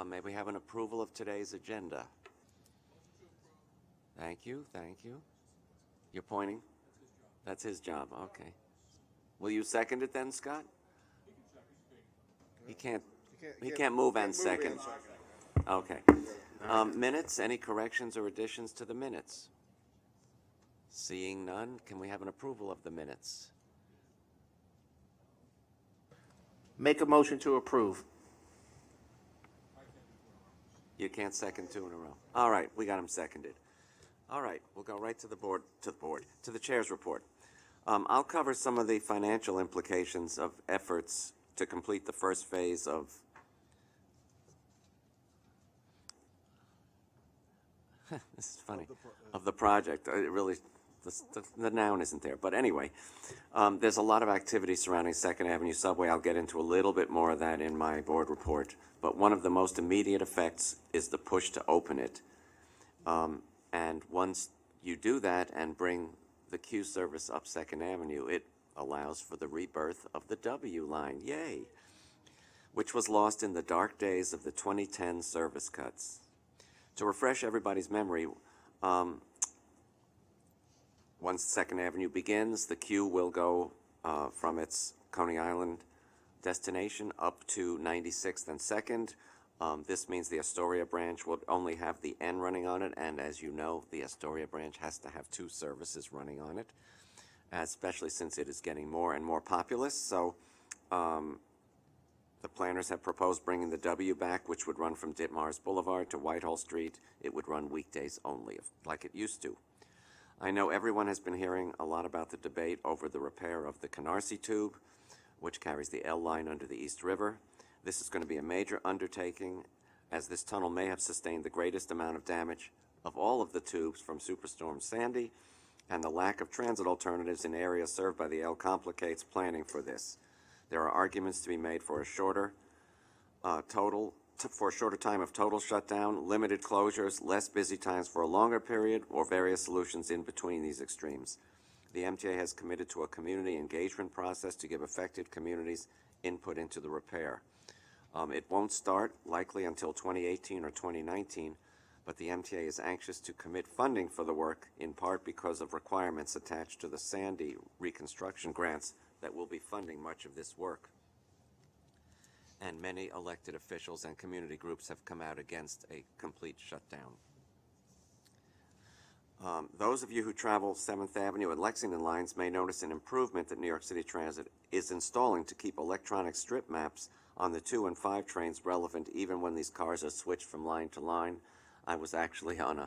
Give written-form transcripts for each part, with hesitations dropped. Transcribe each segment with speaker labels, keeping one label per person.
Speaker 1: May we have an approval of today's agenda? Thank you, thank you. You're pointing? That's his job, okay. Will you second it then, Scott? He can't move and second. Okay. Minutes, any corrections or additions to the minutes? Seeing none, can we have an approval of the minutes?
Speaker 2: Make a motion to approve.
Speaker 1: You can't second two in a row. All right, we got him seconded. All right, we'll go right to the chair's report. I'll cover some of the financial implications of efforts to complete the first phase of this is funny, of the project. It really, the noun isn't there. But anyway, there's a lot of activity surrounding 2nd Avenue Subway. I'll get into a little bit more of that in my board report. But one of the most immediate effects is the push to open it. And once you do that and bring the Q service up 2nd Avenue, it allows for the rebirth of the W line, yay, which was lost in the dark days of the 2010 service cuts. To refresh everybody's memory, once 2nd Avenue begins, the Q will go from its Coney Island destination up to 96th and 2nd. This means the Astoria branch will only have the N running on it, and as you know, the Astoria branch has to have 2 services running on it, especially since it is getting more and more populous. So the planners have proposed bringing the W back, which would run from Ditmars Boulevard to Whitehall Street. It would run weekdays only, like it used to. I know everyone has been hearing a lot about the debate over the repair of the Canarsie tube, which carries the L line under the East River. This is going to be a major undertaking, as this tunnel may have sustained the greatest amount of damage of all of the tubes from Superstorm Sandy, and the lack of transit alternatives in areas served by the L complicates planning for this. There are arguments to be made for a shorter time of total shutdown, limited closures, less busy times for a longer period, or various solutions in between these extremes. The MTA has committed to a community engagement process to give affected communities input into the repair. It won't start likely until 2018 or 2019, but the MTA is anxious to commit funding for the work, in part because of requirements attached to the Sandy reconstruction grants that will be funding much of this work. And many elected officials and community groups have come out against a complete shutdown. Those of you who travel 7th Avenue and Lexington lines may notice an improvement that New York City Transit is installing to keep electronic strip maps on the 2 and 5 trains relevant even when these cars are switched from line to line. I was actually on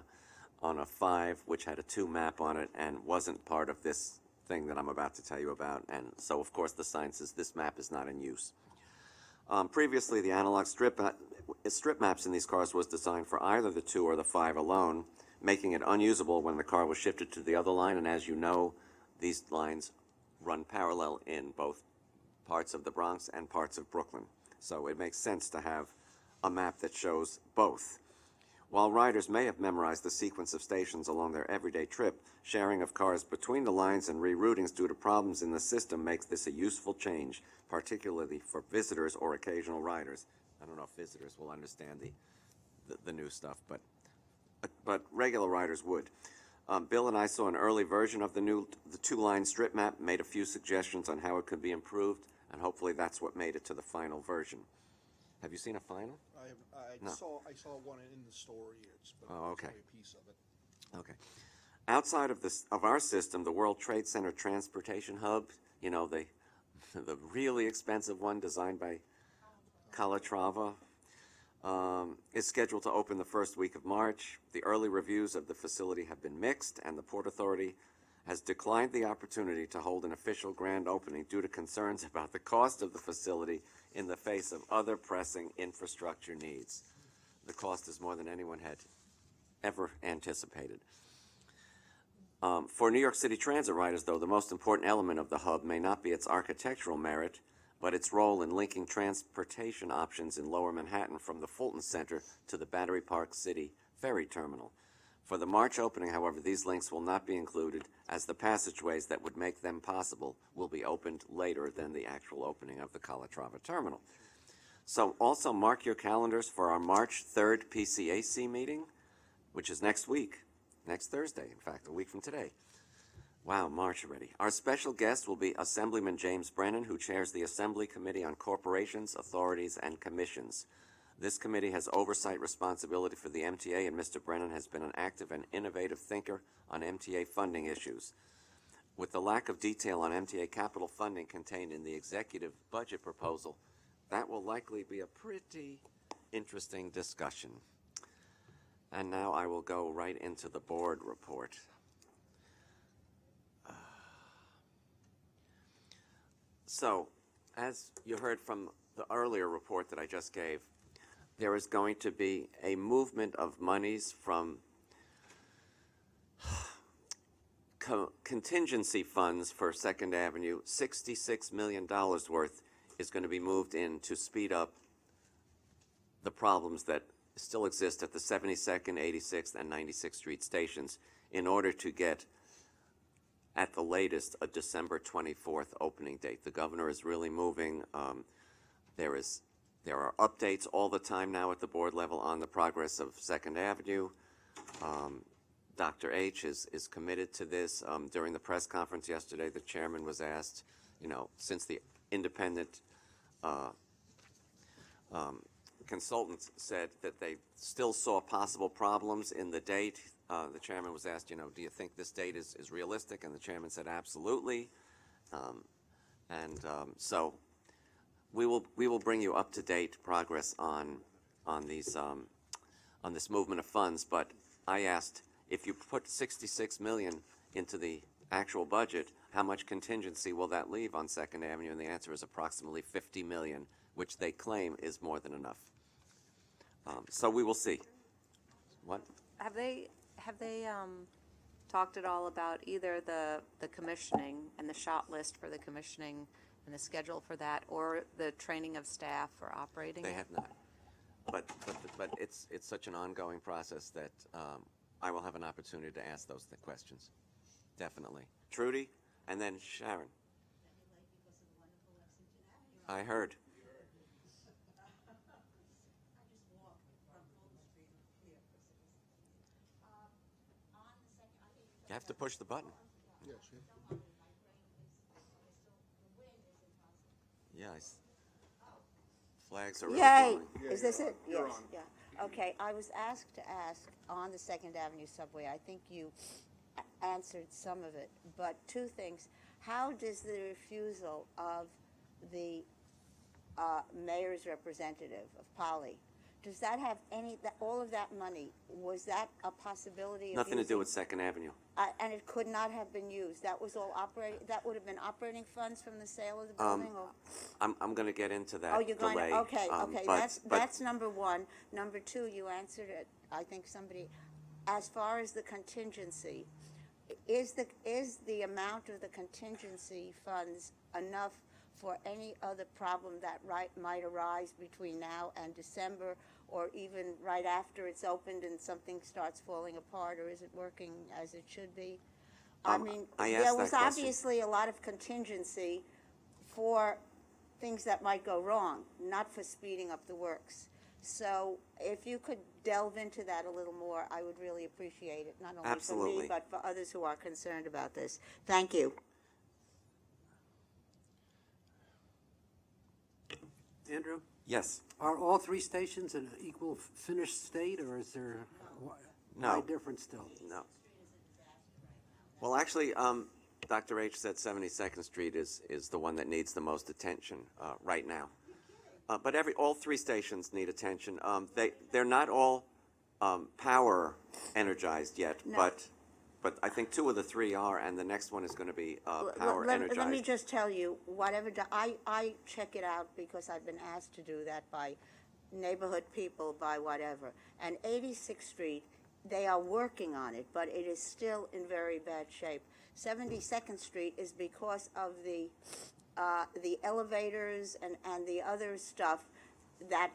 Speaker 1: a 5 which had a 2 map on it and wasn't part of this thing that I'm about to tell you about, and so of course the sign says this map is not in use. Previously, the analog strip maps in these cars was designed for either the 2 or the 5 alone, making it unusable when the car was shifted to the other line, and as you know, these lines run parallel in both parts of the Bronx and parts of Brooklyn. So it makes sense to have a map that shows both. While riders may have memorized the sequence of stations along their everyday trip, sharing of cars between the lines and reroutings due to problems in the system makes this a useful change, particularly for visitors or occasional riders. I don't know if visitors will understand the new stuff, but regular riders would. Bill and I saw an early version of the 2-line strip map, made a few suggestions on how it could be improved, and hopefully that's what made it to the final version. Have you seen a final?
Speaker 3: I saw one in the store here.
Speaker 1: Oh, okay.
Speaker 3: A piece of it.
Speaker 1: Okay. Outside of our system, the World Trade Center Transportation Hub, you know, the really expensive one designed by Calatrava, is scheduled to open the first week of March. The early reviews of the facility have been mixed, and the Port Authority has declined the opportunity to hold an official grand opening due to concerns about the cost of the facility in the face of other pressing infrastructure needs. The cost is more than anyone had ever anticipated. For New York City Transit riders, though, the most important element of the hub may not be its architectural merit, but its role in linking transportation options in Lower Manhattan from the Fulton Center to the Battery Park City ferry terminal. For the March opening, however, these links will not be included, as the passageways that would make them possible will be opened later than the actual opening of the Calatrava terminal. So also mark your calendars for our March 3rd PCAC meeting, which is next week, next Thursday, in fact, a week from today. Wow, March already. Our special guest will be Assemblyman James Brennan, who chairs the Assembly Committee on Corporations, Authorities, and Commissions. This committee has oversight responsibility for the MTA, and Mr. Brennan has been an active and innovative thinker on MTA funding issues. With the lack of detail on MTA capital funding contained in the executive budget proposal, that will likely be a pretty interesting discussion. And now I will go right into the board report. So, as you heard from the earlier report that I just gave, there is going to be a movement of monies from contingency funds for Second Avenue. $66 million worth is going to be moved in to speed up the problems that still exist at the 72nd, 86th, and 96th Street stations in order to get, at the latest, a December 24th opening date. The governor is really moving. There are updates all the time now at the board level on the progress of Second Avenue. Dr. H is committed to this. During the press conference yesterday, the chairman was asked, since the independent consultants said that they still saw possible problems in the date. The chairman was asked, do you think this date is realistic? And the chairman said, absolutely. So we will bring you up to date progress on this movement of funds. But I asked, if you put $66 million into the actual budget, how much contingency will that leave on Second Avenue? And the answer is approximately $50 million, which they claim is more than enough. So we will see. What?
Speaker 4: Have they talked at all about either the commissioning and the shot list for the commissioning and the schedule for that, or the training of staff for operating
Speaker 1: They
Speaker 4: it?
Speaker 1: have not. But it's such an ongoing process that I will have an opportunity to ask those questions. Definitely. Trudy, and then Sharon. I heard. You have to push the button.
Speaker 3: Yes, yeah.
Speaker 1: Yeah, flags are really
Speaker 5: Yay!
Speaker 1: blowing.
Speaker 5: Is this it?
Speaker 3: You're
Speaker 5: Yes,
Speaker 3: on.
Speaker 5: yeah. Okay, I was asked to ask on the Second Avenue subway. I think you answered some of it, but two things. How does the refusal of the mayor's representative of Polly, does that have all of that money, was that a possibility of
Speaker 1: Nothing to do
Speaker 5: using-
Speaker 1: with Second Avenue.
Speaker 5: and it could not have been used? That was all that would have been operating funds from the sale of the building? Or?
Speaker 1: I'm going to get into that
Speaker 5: Oh, you're going
Speaker 1: delay.
Speaker 5: to, okay, okay,
Speaker 1: but
Speaker 5: that's number one. Number two, you answered it, I think somebody, as far as the contingency, is the amount of the contingency funds enough for any other problem that might arise between now and December, or even right after it's opened and something starts falling apart, or is it working as it should be? I mean,
Speaker 1: I asked
Speaker 5: there
Speaker 1: that
Speaker 5: was
Speaker 1: question.
Speaker 5: obviously a lot of contingency for things that might go wrong, not for speeding up the works. So if you could delve into that a little more, I would really appreciate it, not only for
Speaker 1: Absolutely.
Speaker 5: me, but for others who are concerned about this. Thank you.
Speaker 6: Andrew,
Speaker 1: Yes.
Speaker 6: are all three stations in an equal finished state, or is there
Speaker 1: No.
Speaker 6: wide difference still?
Speaker 1: No. Well, actually, Dr. H said 72nd Street is the one that needs the most attention right now. But all three stations need attention. They're not all power energized yet,
Speaker 5: No.
Speaker 1: but I think two of the three are, and the next one is going to be power energized.
Speaker 5: Let me just tell you, I check it out because I've been asked to do that by neighborhood people, by whatever. And 86th Street, they are working on it, but it is still in very bad shape. 72nd Street is because of the elevators and the other stuff that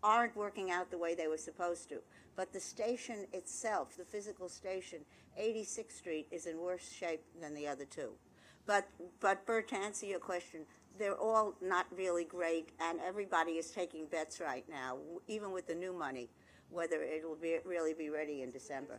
Speaker 5: aren't working out the way they were supposed to. But the station itself, the physical station, 86th Street, is in worse shape than the other two. But Bert, to answer your question, they're all not really great, and everybody is taking bets right now, even with the new money, whether it will really be ready in December.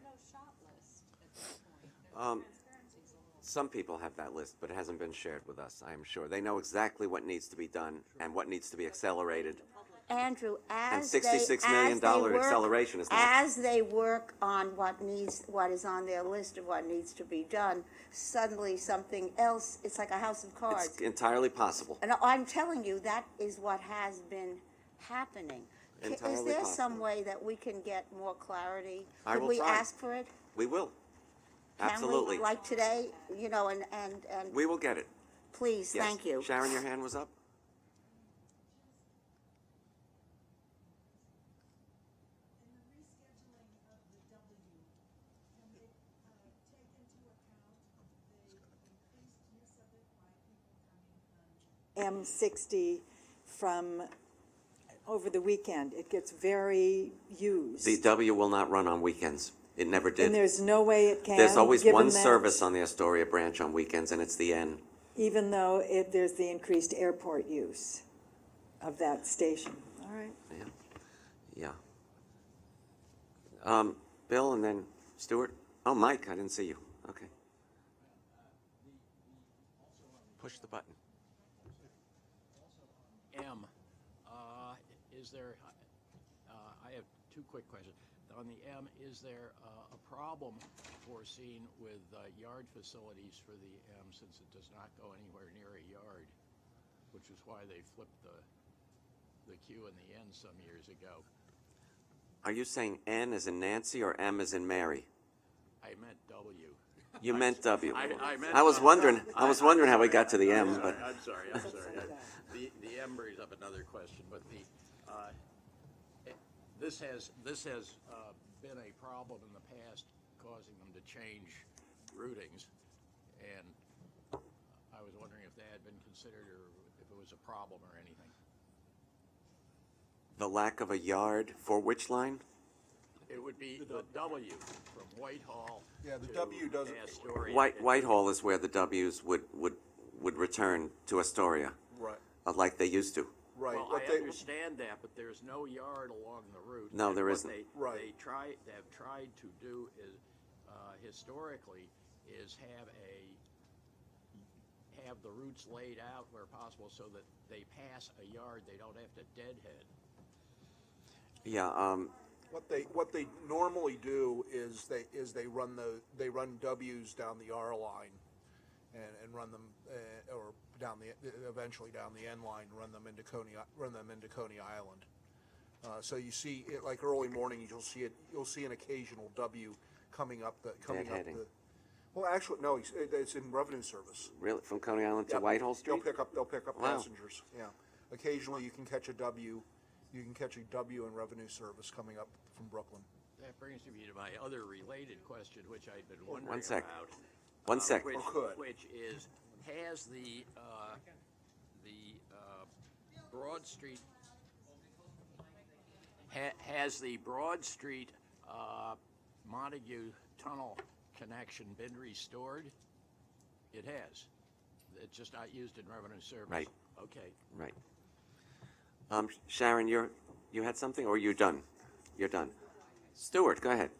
Speaker 1: Some people have that list, but it hasn't been shared with us, I am sure. They know exactly what needs to be done and what needs to be accelerated.
Speaker 5: Andrew,
Speaker 1: And
Speaker 5: as
Speaker 1: $66 million acceleration is not.
Speaker 5: as they work on what is on their list of what needs to be done, suddenly something else, it's like a house of cards.
Speaker 1: It's entirely possible.
Speaker 5: And I'm telling you, that is what has been happening. Is
Speaker 1: Entirely
Speaker 5: there some
Speaker 1: possible.
Speaker 5: way that we can get more clarity?
Speaker 1: I
Speaker 5: Could
Speaker 1: will
Speaker 5: we
Speaker 1: try.
Speaker 5: ask for it?
Speaker 1: We will.
Speaker 5: Can we?
Speaker 1: Absolutely.
Speaker 5: Like today, and
Speaker 1: We will get it.
Speaker 5: please,
Speaker 1: Yes.
Speaker 5: thank you.
Speaker 1: Sharon, your hand was up?
Speaker 7: M60 from over the weekend. It gets very used.
Speaker 1: The W will not run on weekends. It never did.
Speaker 7: And there's no way it can.
Speaker 1: There's always
Speaker 7: given
Speaker 1: one
Speaker 7: that-
Speaker 1: service on the Astoria branch on weekends, and it's the N.
Speaker 7: Even though there's the increased airport use of that station. All right.
Speaker 1: Yeah. Bill and then Stuart. Oh, Mike, I didn't see you. Okay. Push the button.
Speaker 8: M, is there, I have two quick questions. On the M, is there a problem foreseen with yard facilities for the M, since it does not go anywhere near a yard, which is why they flipped the Q and the N some years ago?
Speaker 1: Are you saying N as in Nancy or M as in Mary?
Speaker 8: I meant W.
Speaker 1: You meant W.
Speaker 8: I meant-
Speaker 1: I was wondering how we got to the M, but
Speaker 8: I'm sorry. The M brings up another question, but this has been a problem in the past, causing them to change routings, and I was wondering if that had been considered or if it was a problem or anything.
Speaker 1: the lack of a yard for which line?
Speaker 8: It would be the W from Whitehall
Speaker 3: Yeah, the
Speaker 8: to
Speaker 3: W doesn't-
Speaker 8: Astoria.
Speaker 1: Whitehall is where the W's would return to Astoria,
Speaker 3: Right,
Speaker 1: like they used to.
Speaker 3: right.
Speaker 8: Well,
Speaker 3: What
Speaker 8: I
Speaker 3: they-
Speaker 8: understand that, but there's no yard along the route.
Speaker 1: No,
Speaker 8: And
Speaker 1: there
Speaker 8: what
Speaker 1: isn't.
Speaker 3: Right.
Speaker 8: They have tried to do is, historically, is have the routes laid out where possible so that they pass a yard, they don't have to deadhead.
Speaker 1: Yeah,
Speaker 3: What they normally do is they run W's down the R line and run them or eventually down the N line, run them into Coney Island. So you see it like early morning, you'll see an occasional W coming up the.
Speaker 1: Deadheading.
Speaker 3: Well, actually, no, it's in revenue service.
Speaker 1: really, from Coney Island to
Speaker 3: Yep.
Speaker 1: Whitehall Street?
Speaker 3: They'll pick up
Speaker 1: Wow.
Speaker 3: passengers, yeah. Occasionally, you can catch a W in revenue service coming up from Brooklyn.
Speaker 8: That brings me to my other related question, which I'd been wondering
Speaker 1: One sec.
Speaker 8: about.
Speaker 1: One sec.
Speaker 3: Or could.
Speaker 8: Which is, has the Broad Street, has the Broad Street Montague Tunnel connection been restored? It has. It's just not used in revenue service.
Speaker 1: Right.
Speaker 8: Okay.
Speaker 1: Right. Sharon, you had something, or you're done? You're done. Stuart, go ahead.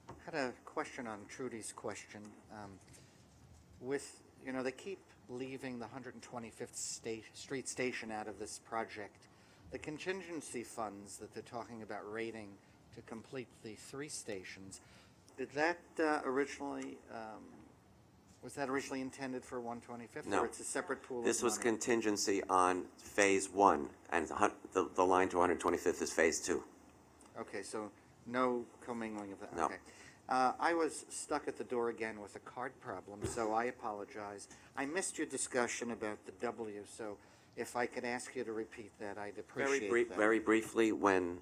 Speaker 9: I had a question on Trudy's question. They keep leaving the 125th Street Station out of this project. The contingency funds that they're talking about rating to complete the 3 stations, did that originally, was that originally intended for 125th?
Speaker 1: No.
Speaker 9: Or it's a separate pool of
Speaker 1: This was
Speaker 9: money?
Speaker 1: contingency on Phase 1, and the line to 125th is Phase 2.
Speaker 9: Okay, so no commingling of that.
Speaker 1: No.
Speaker 9: Okay. I was stuck at the door again with a card problem, so I apologize. I missed your discussion about the W, so if I could ask you to repeat that, I'd appreciate that.
Speaker 1: Very briefly, when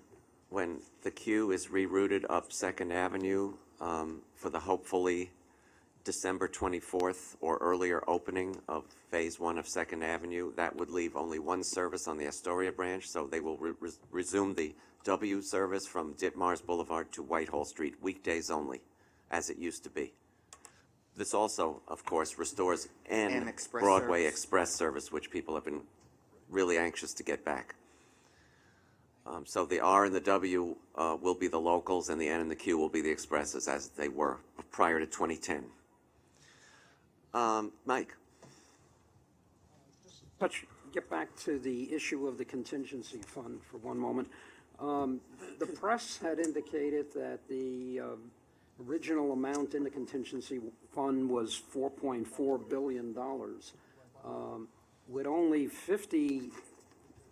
Speaker 1: the queue is rerouted up Second Avenue for the hopefully December 24th or earlier opening of Phase 1 of Second Avenue, that would leave only one service on the Astoria branch, so they will resume the W service from Ditmars Boulevard to Whitehall Street, weekdays only, as it used to be. This also, of course, restores
Speaker 9: And express
Speaker 1: Broadway
Speaker 9: service.
Speaker 1: Express service, which people have been really anxious to get back. So the R and the W will be the locals, and the N and the Q will be the expresses, as they were prior to 2010. Mike?
Speaker 6: Get back to the issue of the contingency fund for one moment. The press had indicated that the original amount in the contingency fund was $4.4 billion. With only 50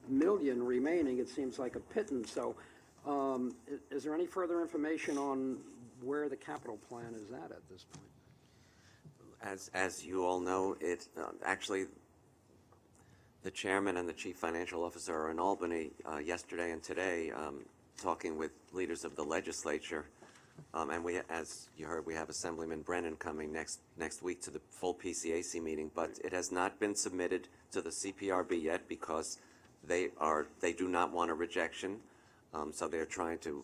Speaker 6: million remaining, it seems like a pittance. So is there any further information on where the capital plan is at this point?
Speaker 1: As you all know, it actually, the chairman and the chief financial officer are in Albany yesterday and today, talking with leaders of the legislature. And we, as you heard, we have Assemblyman Brennan coming next week to the full PCAC meeting, but it has not been submitted to the CPRB yet because they do not want a rejection. So they're trying to,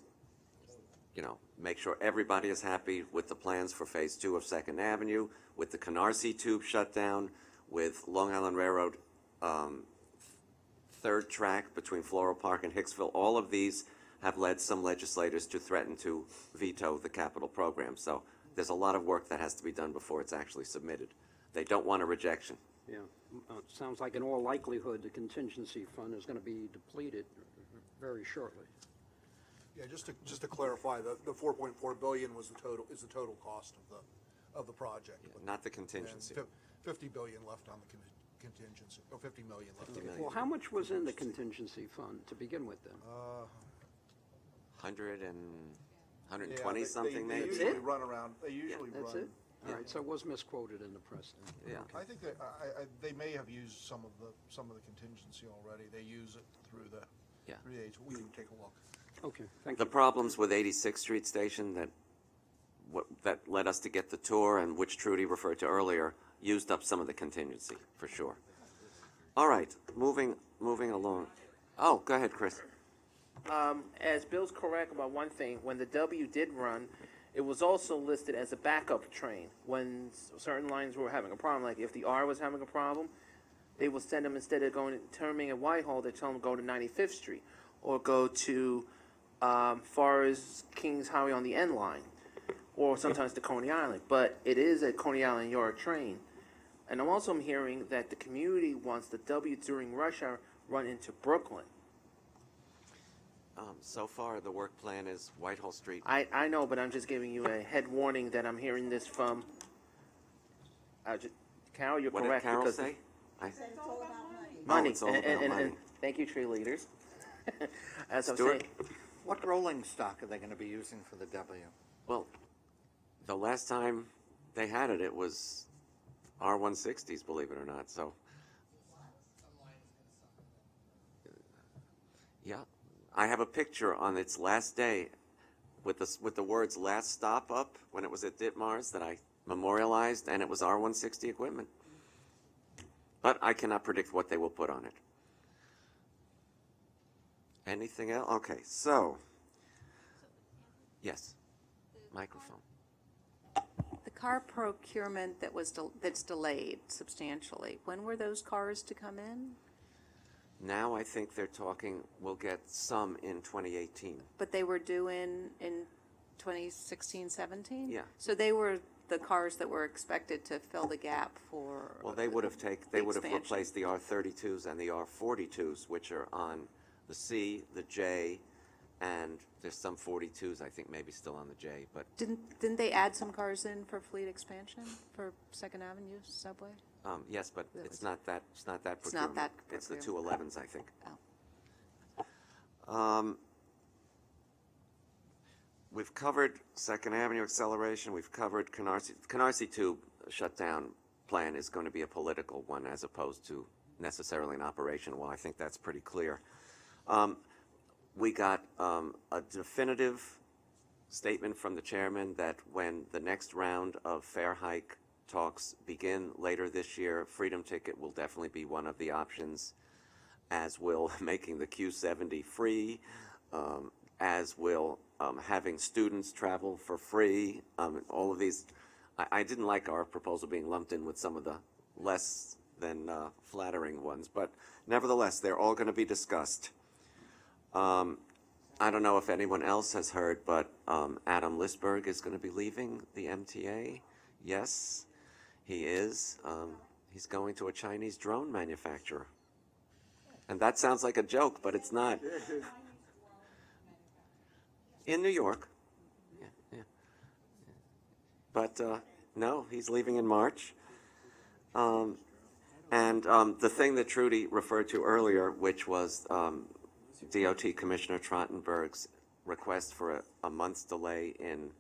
Speaker 1: make sure everybody is happy with the plans for Phase 2 of 2nd Avenue, with the Canarsie Tube shut down, with Long Island Railroad third track between Floral Park and Hicksville. All of these have led some legislators to threaten to veto the capital program. So there's a lot of work that has to be done before it's actually submitted. They don't want a rejection.
Speaker 6: Yeah, sounds like in all likelihood, the contingency fund is going to be depleted very shortly.
Speaker 3: Yeah, just to clarify, the 4.4 billion is the total cost of the project.
Speaker 1: Not the contingency.
Speaker 3: And 50 billion left on the contingency, or 50 million left.
Speaker 1: 50 million.
Speaker 6: Well, how much was in the contingency fund to begin with then?
Speaker 1: 120 something
Speaker 3: They
Speaker 1: maybe.
Speaker 3: usually
Speaker 6: it?
Speaker 3: run around, they usually run.
Speaker 6: That's it? All right, so it was misquoted in the press then.
Speaker 1: Yeah.
Speaker 3: I think that, they may have used some of the contingency already. They use it through the age. We can take a look.
Speaker 6: Okay, thank
Speaker 1: The
Speaker 6: you.
Speaker 1: problems with 86th Street Station that led us to get the tour, and which Trudy referred to earlier, used up some of the contingency, for sure. All right, moving along. Oh, go ahead, Chris.
Speaker 2: As Bill's correct about one thing, when the W did run, it was also listed as a backup train. When certain lines were having a problem, like if the R was having a problem, they would send them, instead of turning at Whitehall, they tell them to go to 95th Street or go to Forest Kings Highway on the N line, or sometimes to Coney Island. But it is a Coney Island Yard train. And I'm also hearing that the community wants the W during rush hour run into Brooklyn.
Speaker 1: So far, the work plan is Whitehall Street.
Speaker 2: I know, but I'm just giving you a head warning that I'm hearing this from. Carol, you're
Speaker 1: What did
Speaker 2: correct.
Speaker 1: Carol
Speaker 2: because
Speaker 1: say?
Speaker 2: money.
Speaker 1: Oh, it's all about
Speaker 2: and
Speaker 1: money.
Speaker 2: thank you, tree leaders. As I'm
Speaker 1: Stuart?
Speaker 2: saying,
Speaker 9: What rolling stock are they going to be using for the W?
Speaker 1: Well, the last time they had it, it was R160s, believe it or not. So, yeah, I have a picture on its last day with the words "last stop" up when it was at Ditmars that I memorialized, and it was R160 equipment. But I cannot predict what they will put on it. Anything else? Okay, so yes, microphone.
Speaker 4: The car procurement that's delayed substantially, when were those cars to come in?
Speaker 1: Now I think they're talking, we'll get some in 2018.
Speaker 4: But they were due in 2016, 17?
Speaker 1: Yeah.
Speaker 4: So they were the cars that were expected to fill the gap for.
Speaker 1: Well, they would have
Speaker 4: expansion.
Speaker 1: replaced the R32s and the R42s, which are on the C, the J, and there's some 42s, I think, maybe still on the J, but
Speaker 4: Didn't they add some cars in for fleet expansion for Second Avenue subway?
Speaker 1: yes, but
Speaker 4: That
Speaker 1: it's
Speaker 4: was-
Speaker 1: not that
Speaker 4: It's not
Speaker 1: procurement.
Speaker 4: that
Speaker 1: It's the
Speaker 4: procurement.
Speaker 1: 211s, I think.
Speaker 4: Oh.
Speaker 1: We've covered Second Avenue acceleration. We've covered Canarsie Tube shutdown plan is going to be a political one as opposed to necessarily an operational one. I think that's pretty clear. We got a definitive statement from the chairman that when the next round of fare hike talks begin later this year, Freedom Ticket will definitely be one of the options, as will making the Q70 free, as will having students travel for free. All of these I didn't like our proposal being lumped in with some of the less than flattering ones, but nevertheless, they're all going to be discussed. I don't know if anyone else has heard, but Adam Lisberg is going to be leaving the MTA. Yes, he is. He's going to a Chinese drone manufacturer. And that sounds like a joke, but it's not. In New York. Yeah, yeah. But no, he's leaving in March. And the thing that Trudy referred to earlier, which was DOT Commissioner Trottenberg's request for a month's delay in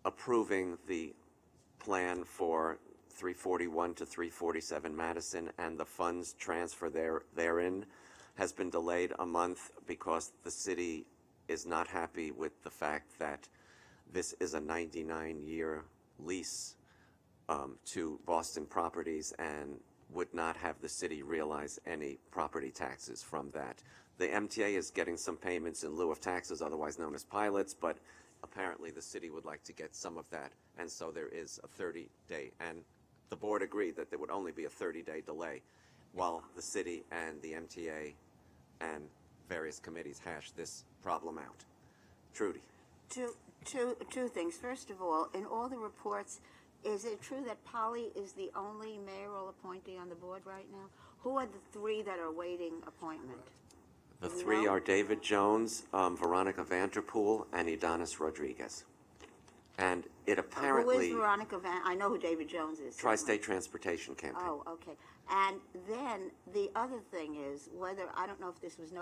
Speaker 1: approving the plan for 341 to 347 Madison and the funds transfer therein has been delayed a month because the city is not happy with the fact that this is a 99-year lease to Boston Properties and would not have the city realize any property taxes from that. The MTA is getting some payments in lieu of taxes, otherwise known as pilots, but apparently the city would like to get some of that, and so there is a 30-day, and the board agreed that there would only be a 30-day delay while the city and the MTA and various committees hash this problem out. Trudy.
Speaker 5: Two things. First of all, in all the reports, is it true that Polly is the only mayoral appointee on the board right now? Who are the three that are waiting appointment?
Speaker 1: The three are David Jones, Veronica Vanderpool, and Idanis Rodriguez. And it apparently...
Speaker 5: Who is Veronica I know who David Jones is.
Speaker 1: Tri-State Transportation Campaign.
Speaker 5: Oh, okay. And then the other thing is whether, I don't know if this was,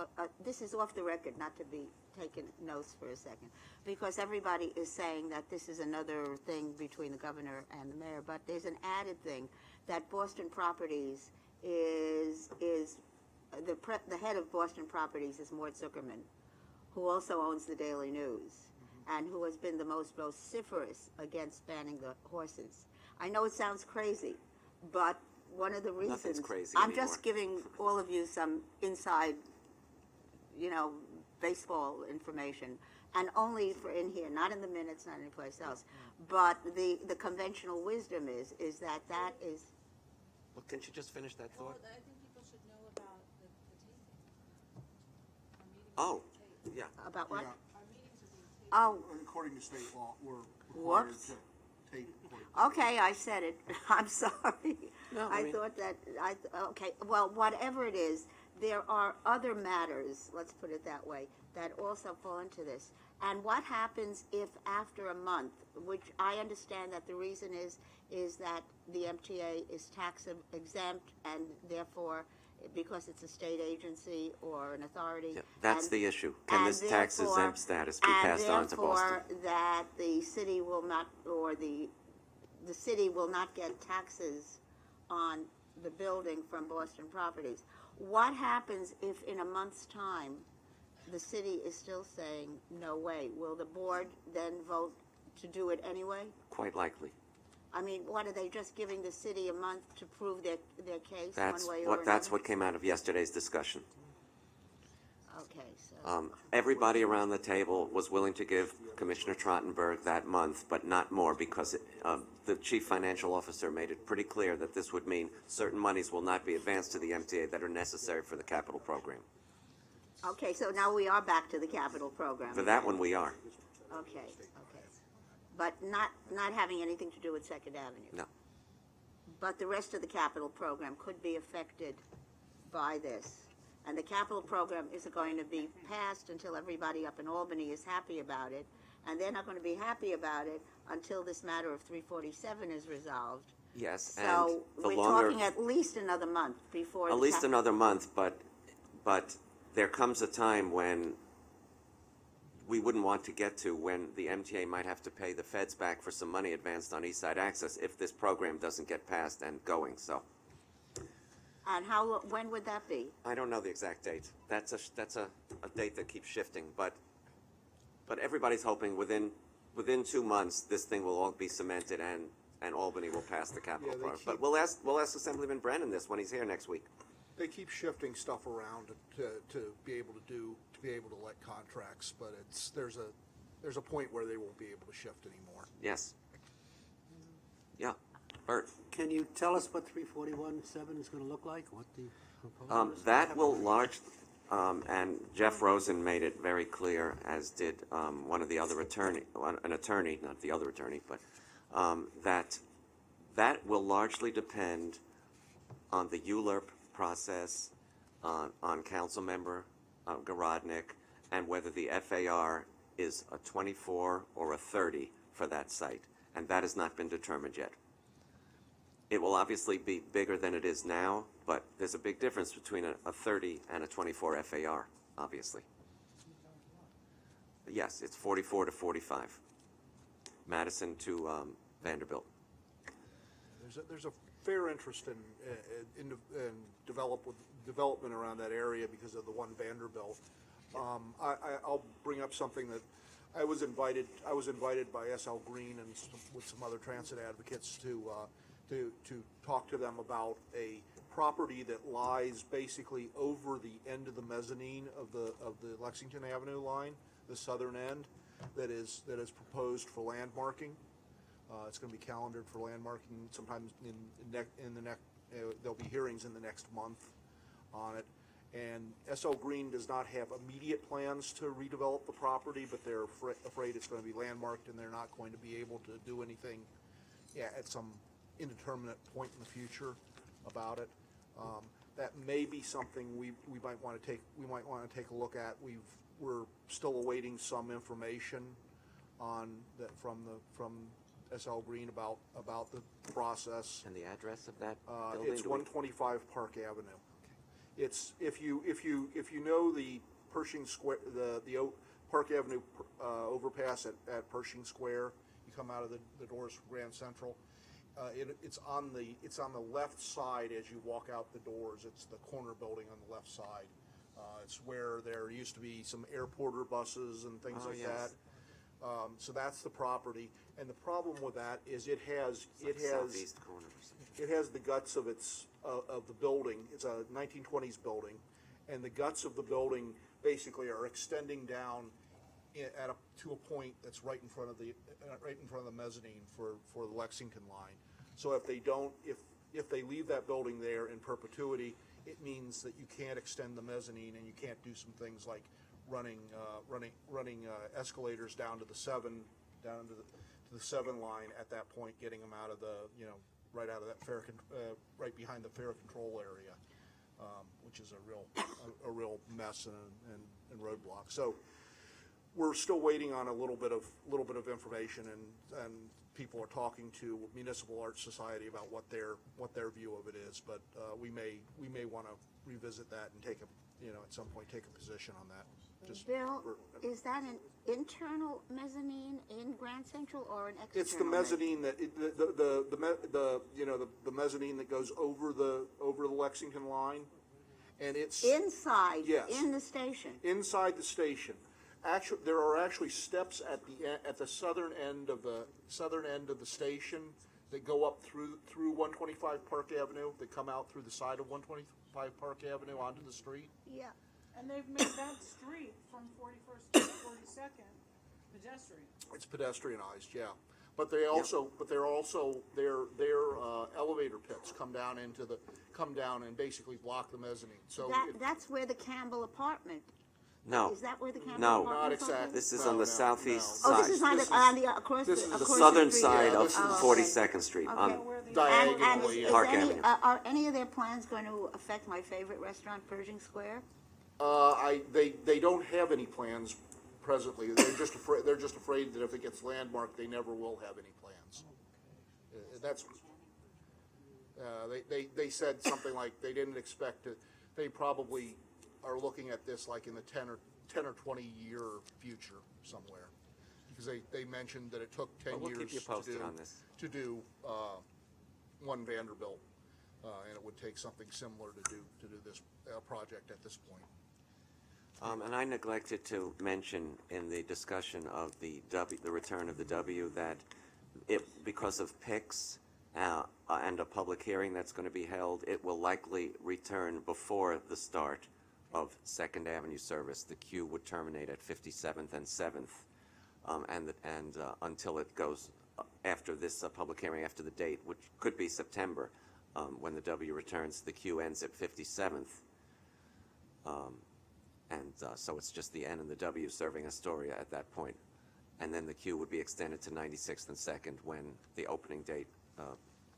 Speaker 5: this is off the record, not to be taking notes for a second, because everybody is saying that this is another thing between the governor and the mayor, but there's an added thing that Boston Properties is the head of Boston Properties is Mort Zuckerman, who also owns the Daily News and who has been the most vociferous against banning the horses. I know it sounds crazy, but one of the reasons...
Speaker 1: Nothing's crazy
Speaker 5: I'm
Speaker 1: anymore.
Speaker 5: just giving all of you some inside, baseball information, and only for in here, not in the minutes, not anyplace else. But the conventional wisdom is that is...
Speaker 1: Well, can you just finish that thought?
Speaker 10: I think people should know about the tasting.
Speaker 1: Oh, yeah.
Speaker 5: About what?
Speaker 3: Yeah.
Speaker 10: Our meetings are being taped.
Speaker 5: Oh,
Speaker 3: According to state law, we're required
Speaker 5: Whoops.
Speaker 3: to take.
Speaker 5: okay, I said it. I'm sorry.
Speaker 1: No,
Speaker 5: I thought that, okay, well, whatever it is, there are other matters, let's put it that way, that also fall into this. And what happens if after a month, which I understand that the reason is that the MTA is tax exempt and therefore, because it's a state agency or an authority.
Speaker 1: Yeah, that's the issue. Can
Speaker 5: and
Speaker 1: this tax
Speaker 5: therefore-
Speaker 1: exempt status be passed on to Boston?
Speaker 5: And therefore, that the city will not, or the city will not get taxes on the building from Boston Properties. What happens if in a month's time, the city is still saying, no way? Will the board then vote to do it anyway?
Speaker 1: Quite likely.
Speaker 5: I mean, what, are they just giving the city a month to prove their case one way or another?
Speaker 1: That's what came out of yesterday's discussion.
Speaker 5: Okay, so...
Speaker 1: Everybody around the table was willing to give Commissioner Trottenberg that month, but not more, because the chief financial officer made it pretty clear that this would mean certain monies will not be advanced to the MTA that are necessary for the capital program.
Speaker 5: Okay, so now we are back to the capital program.
Speaker 1: For that one, we are.
Speaker 5: Okay. But not having anything to do with Second Avenue.
Speaker 1: No.
Speaker 5: But the rest of the capital program could be affected by this. And the capital program isn't going to be passed until everybody up in Albany is happy about it. And they're not going to be happy about it until this matter of 347 is resolved.
Speaker 1: Yes,
Speaker 5: So
Speaker 1: and the
Speaker 5: we're
Speaker 1: longer...
Speaker 5: talking at least another month before...
Speaker 1: At least another month, but there comes a time when we wouldn't want to get to when the MTA might have to pay the feds back for some money advanced on East Side Access if this program doesn't get passed and going, so.
Speaker 5: And when would that be?
Speaker 1: I don't know the exact date. That's a date that keeps shifting, but everybody's hoping within 2 months this thing will all be cemented and Albany will pass the capital
Speaker 3: Yeah, they
Speaker 1: program.
Speaker 3: keep-
Speaker 1: But we'll ask Assemblyman Brennan this when he's here next week.
Speaker 3: They keep shifting stuff around to be able to let contracts, but there's a point where they won't be able to shift anymore.
Speaker 1: Yes. Yeah, Bert.
Speaker 11: Can you tell us what 341-7 is going to look like, what the proposal is?
Speaker 1: That will and Jeff Rosen made it very clear, as did one of the other an attorney, not the other attorney, but that will largely depend on the ULURP process, on council member Garodnick, and whether the FAR is a 24 or a 30 for that site, and that has not been determined yet. It will obviously be bigger than it is now, but there's a big difference between a 30 and a 24 FAR, obviously. Yes, it's 44 to 45. Madison to Vanderbilt.
Speaker 3: There's a fair interest in development around that area because of the one Vanderbilt. I'll bring up something that I was invited by S.L. Green and with some other transit advocates to talk to them about a property that lies basically over the end of the mezzanine of the Lexington Avenue line, the southern end, that is proposed for landmarking. It's going to be calendared for landmarking sometime there'll be hearings in the next month on it. And S.L. Green does not have immediate plans to redevelop the property, but they're afraid it's going to be landmarked and they're not going to be able to do anything at some indeterminate point in the future about it. That may be something we might want to take a look at. We're still awaiting some information on that from S.L. Green about the process.
Speaker 1: And the address of that building?
Speaker 3: It's 125 Park Avenue. It's if you know the Pershing Square, the Park Avenue overpass at Pershing Square, you come out of the doors from Grand Central. It's on the left side as you walk out the doors. It's the corner building on the left side. It's where there used to be some airporter buses and things like that. So that's the property, and the problem with that is it has
Speaker 1: southeast corner or something.
Speaker 3: it has the guts of the building. It's a 1920s building, and the guts of the building basically are extending down to a point that's right in front of the mezzanine for the Lexington line. So if they leave that building there in perpetuity, it means that you can't extend the mezzanine and you can't do some things like running escalators down to the 7 line at that point, getting them out of right out of that right behind the fare control area, which is a real mess and roadblock. So we're still waiting on a little bit of information, and people are talking to Municipal Arts Society about what their view of it is. But we may want to revisit that and at some point take a position on that.
Speaker 5: Bill, is that an internal mezzanine in Grand Central or an external?
Speaker 3: It's the mezzanine that the mezzanine that goes over the Lexington line, and it's
Speaker 5: inside.
Speaker 3: Yes.
Speaker 5: In the station.
Speaker 3: Inside the station. Actually, there are actually steps at the southern end of the station that go up through 125 Park Avenue, that come out through the side of 125 Park Avenue onto the street.
Speaker 5: Yeah.
Speaker 10: And they've made that street from 41st to 42nd pedestrian.
Speaker 3: It's pedestrianized, yeah. But their elevator pits come down and basically block the mezzanine. So
Speaker 5: That's where the Campbell apartment.
Speaker 1: No.
Speaker 5: Is that where the Campbell
Speaker 1: No.
Speaker 5: apartment?
Speaker 3: not
Speaker 5: is
Speaker 3: exactly.
Speaker 5: located?
Speaker 1: This is on the southeast
Speaker 5: Oh,
Speaker 1: side.
Speaker 5: this is on
Speaker 3: This
Speaker 5: the, on the across
Speaker 3: this
Speaker 5: the
Speaker 3: is the
Speaker 1: The
Speaker 5: across
Speaker 1: southern
Speaker 5: street.
Speaker 1: side
Speaker 3: Yeah,
Speaker 1: of
Speaker 3: this is-
Speaker 1: 42nd Street.
Speaker 10: Okay,
Speaker 1: On,
Speaker 10: where the
Speaker 3: Diagonally,
Speaker 5: is
Speaker 1: Park
Speaker 5: any,
Speaker 1: Avenue.
Speaker 5: are any of their plans going to affect my favorite restaurant, Pershing Square?
Speaker 3: They don't have any plans presently. They're just afraid that if it gets landmarked, they never will have any plans. That's they said something like they didn't expect it. They probably are looking at this like in the 10 or 20 year future somewhere, because they mentioned that it took 10
Speaker 1: we'll
Speaker 3: years
Speaker 1: keep you posted on this.
Speaker 3: to do one Vanderbilt, and it would take something similar to do this project at this point.
Speaker 1: And I neglected to mention in the discussion of the return of the W, that because of PICS and a public hearing that's going to be held, it will likely return before the start of 2nd Avenue service. The queue would terminate at 57th and 7th, and until it goes after this public hearing, after the date, which could be September, when the W returns. The Q ends at 57th. So it's just the N and the W serving Astoria at that point. And then the Q would be extended to 96th and 2nd when the opening date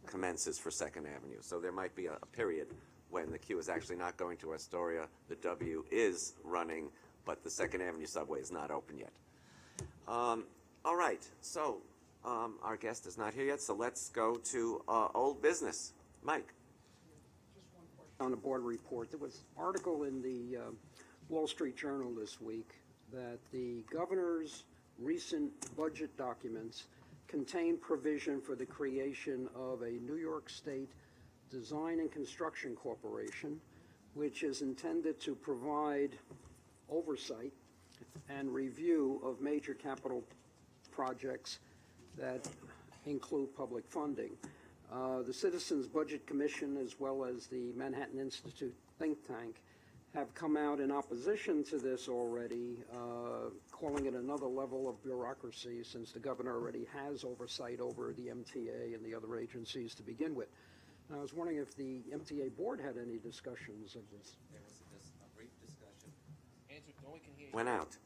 Speaker 1: commences for 2nd Avenue. So there might be a period when the Q is actually not going to Astoria, the W is running, but the 2nd Avenue subway is not open yet. All right, so our guest is not here yet, so let's go to old business. Mike.
Speaker 6: On the board report, there was an article in the Wall Street Journal this week that the governor's recent budget documents contain provision for the creation of a New York State Design and Construction Corporation, which is intended to provide oversight and review of major capital projects that include public funding. The Citizens Budget Commission, as well as the Manhattan Institute think tank, have come out in opposition to this already, calling it another level of bureaucracy, since the governor already has oversight over the MTA and the other agencies to begin with. And I was wondering if the MTA board had any discussions of this.
Speaker 1: There was a brief discussion. Went out.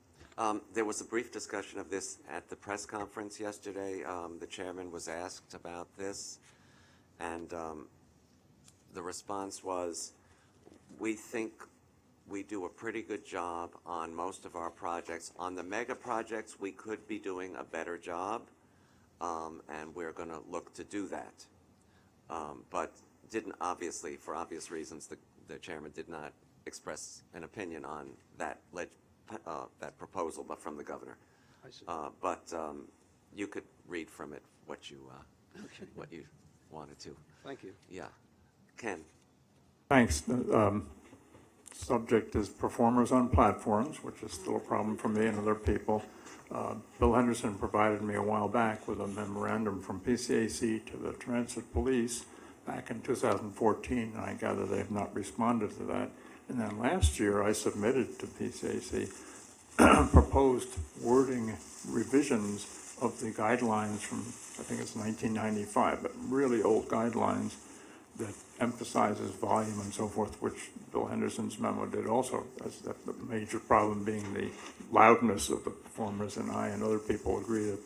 Speaker 1: There was a brief discussion of this at the press conference yesterday. The chairman was asked about this, and the response was, we think we do a pretty good job on most of our projects. On the mega projects, we could be doing a better job, and we're going to look to do that. But didn't, obviously, for obvious reasons, the chairman did not express an opinion on that proposal, but from the governor.
Speaker 6: I see.
Speaker 1: But you could read from it what you wanted to.
Speaker 6: Thank you.
Speaker 1: Yeah. Ken.
Speaker 12: Thanks. The subject is performers on platforms, which is still a problem for me and other people. Bill Henderson provided me a while back with a memorandum from PCAC to the Transit Police back in 2014, and I gather they have not responded to that. And then last year, I submitted to PCAC proposed wording revisions of the guidelines from, I think it's 1995, but really old guidelines that emphasizes volume and so forth, which Bill Henderson's memo did also. That's the major problem being the loudness of the performers, and I and other people agree that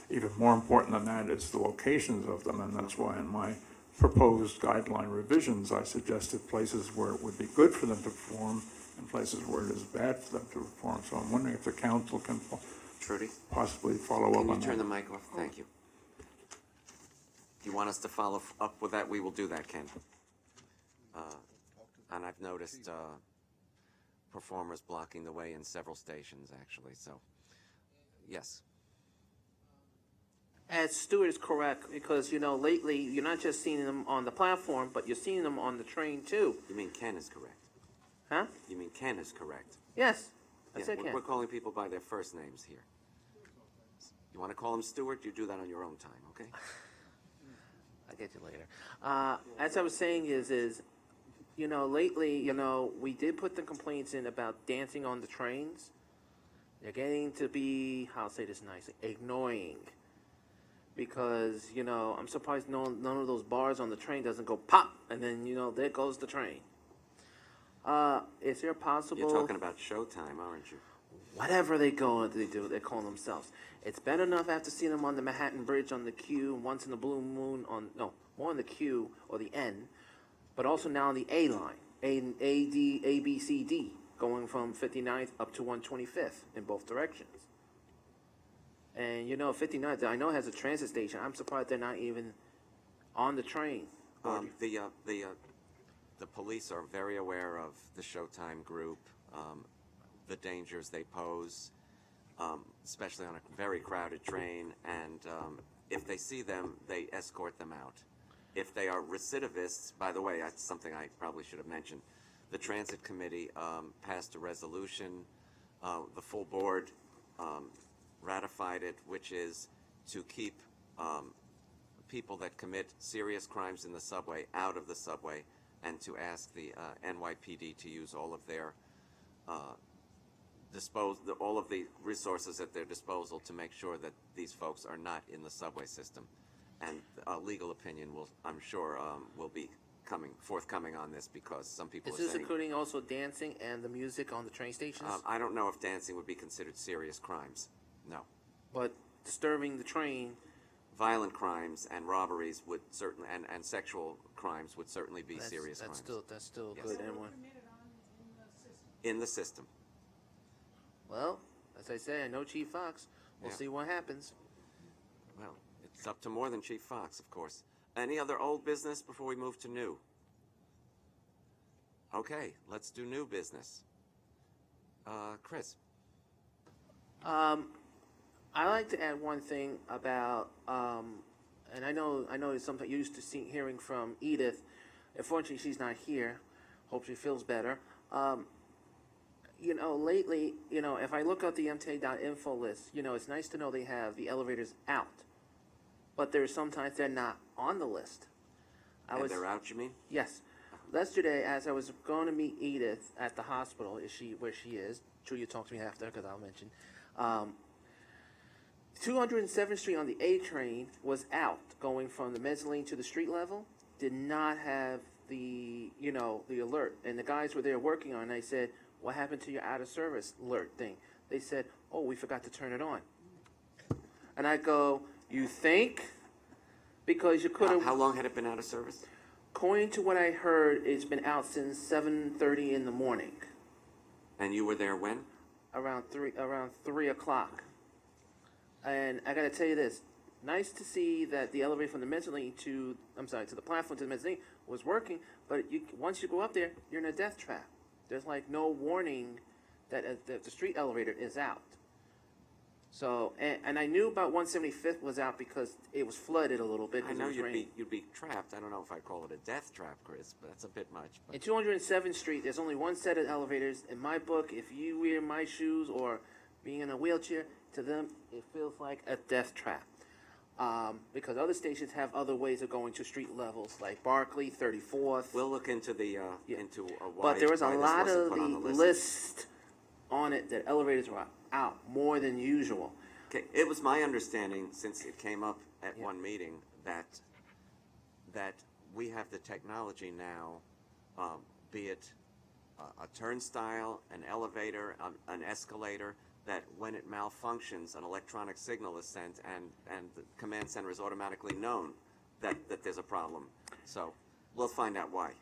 Speaker 12: even more important than that is the locations of them, and that's why in my proposed guideline revisions I suggested places where it would be good for them to perform and places where it is bad for them to perform. So I'm wondering if the council can
Speaker 1: Trudy?
Speaker 12: possibly follow up on that.
Speaker 1: Can you turn the mic off? Thank you. If you want us to follow up with that, we will do that, Ken. And I've noticed performers blocking the way in several stations, actually, so, yes.
Speaker 2: As Stuart is correct, because, lately, you're not just seeing them on the platform, but you're seeing them on the train, too.
Speaker 1: You mean Ken is correct?
Speaker 2: Huh?
Speaker 1: You mean Ken is correct?
Speaker 2: Yes, I
Speaker 1: Yeah,
Speaker 2: said Ken.
Speaker 1: we're calling people by their first names here. You want to call him Stuart? You do that on your own time, okay?
Speaker 2: I'll get you later. As I was saying is, lately, we did put the complaints in about dancing on the trains. They're getting to be, I'll say this nicely, annoying. Because, I'm surprised none of those bars on the train doesn't go pop, and then, there goes the train. Is there possible...
Speaker 1: You're talking about Showtime, aren't you?
Speaker 2: Whatever they call themselves. It's bad enough after seeing them on the Manhattan Bridge on the Q, once in the Blue Moon more on the Q or the N, but also now on the A line, A, D, A, B, C, D, going from 59th up to 125th in both directions. And 59th, I know has a transit station. I'm surprised they're not even on the train.
Speaker 1: The police are very aware of the Showtime group, the dangers they pose, especially on a very crowded train, and if they see them, they escort them out. If they are recidivists, by the way, that's something I probably should have mentioned, the Transit Committee passed a resolution, the full board ratified it, which is to keep people that commit serious crimes in the subway out of the subway, and to ask the NYPD to use all of their all of the resources at their disposal to make sure that these folks are not in the subway system. And a legal opinion I'm sure, will be forthcoming on this, because some people
Speaker 2: Is
Speaker 1: are
Speaker 2: this
Speaker 1: saying,
Speaker 2: including also dancing and the music on the train stations?
Speaker 1: I don't know if dancing would be considered serious crimes. No.
Speaker 2: But disturbing the train,
Speaker 1: Violent crimes and robberies would certainly, and sexual crimes would certainly be serious crimes.
Speaker 2: that's still
Speaker 1: Yes.
Speaker 2: good.
Speaker 10: They
Speaker 2: And
Speaker 10: were
Speaker 2: one.
Speaker 10: committed in the system.
Speaker 1: In the system.
Speaker 2: Well, as I say, I know Chief Fox. We'll
Speaker 1: Yeah.
Speaker 2: see what happens.
Speaker 1: Well, it's up to more than Chief Fox, of course. Any other old business before we move to new? Okay, let's do new business. Chris?
Speaker 2: I like to add one thing about, and I know it's something you're used to hearing from Edith. Unfortunately, she's not here. Hope she feels better. Lately, if I look at the MTA.info list, it's nice to know they have the elevators out, but there's sometimes they're not on the list.
Speaker 1: They're out, you mean?
Speaker 2: Yes. Yesterday, as I was going to meet Edith at the hospital, where she is? Sure, you talk to me after, because I'll mention. 207th Street on the A train was out, going from the mezzanine to the street level. Did not have the alert, and the guys were there working on it. And I said, "What happened to your out of service alert thing?" They said, "Oh, we forgot to turn it on." And I go, "You think?" Because you could have.
Speaker 1: How long had it been out of service?
Speaker 2: According to what I heard, it's been out since 7:30 in the morning,
Speaker 1: And you were there when?
Speaker 2: around 3 o'clock. And I gotta tell you this, nice to see that the elevator from the mezzanine to the platform to the mezzanine was working, but once you go up there, you're in a death trap. There's like no warning that the street elevator is out. So, and I knew about 175th was out because it was flooded a little bit.
Speaker 1: I
Speaker 2: 'cause it
Speaker 1: know
Speaker 2: was raining.
Speaker 1: you'd be trapped. I don't know if I'd call it a death trap, Chris, but that's a bit much. But
Speaker 2: In 207th Street, there's only one set of elevators. In my book, if you wear my shoes or being in a wheelchair, to them, it feels like a death trap. Because other stations have other ways of going to street levels, like Barclay, 34th.
Speaker 1: we'll look into why.
Speaker 2: But there was a
Speaker 1: why this
Speaker 2: lot
Speaker 1: wasn't
Speaker 2: of
Speaker 1: put
Speaker 2: the
Speaker 1: on the
Speaker 2: list on it that elevators were out more than usual.
Speaker 1: Okay, it was my understanding, since it came up at one meeting, that we have the technology now, be it a turnstile, an elevator, an escalator, that when it malfunctions, an electronic signal is sent, and the command center is automatically known that there's a problem. So we'll find out why.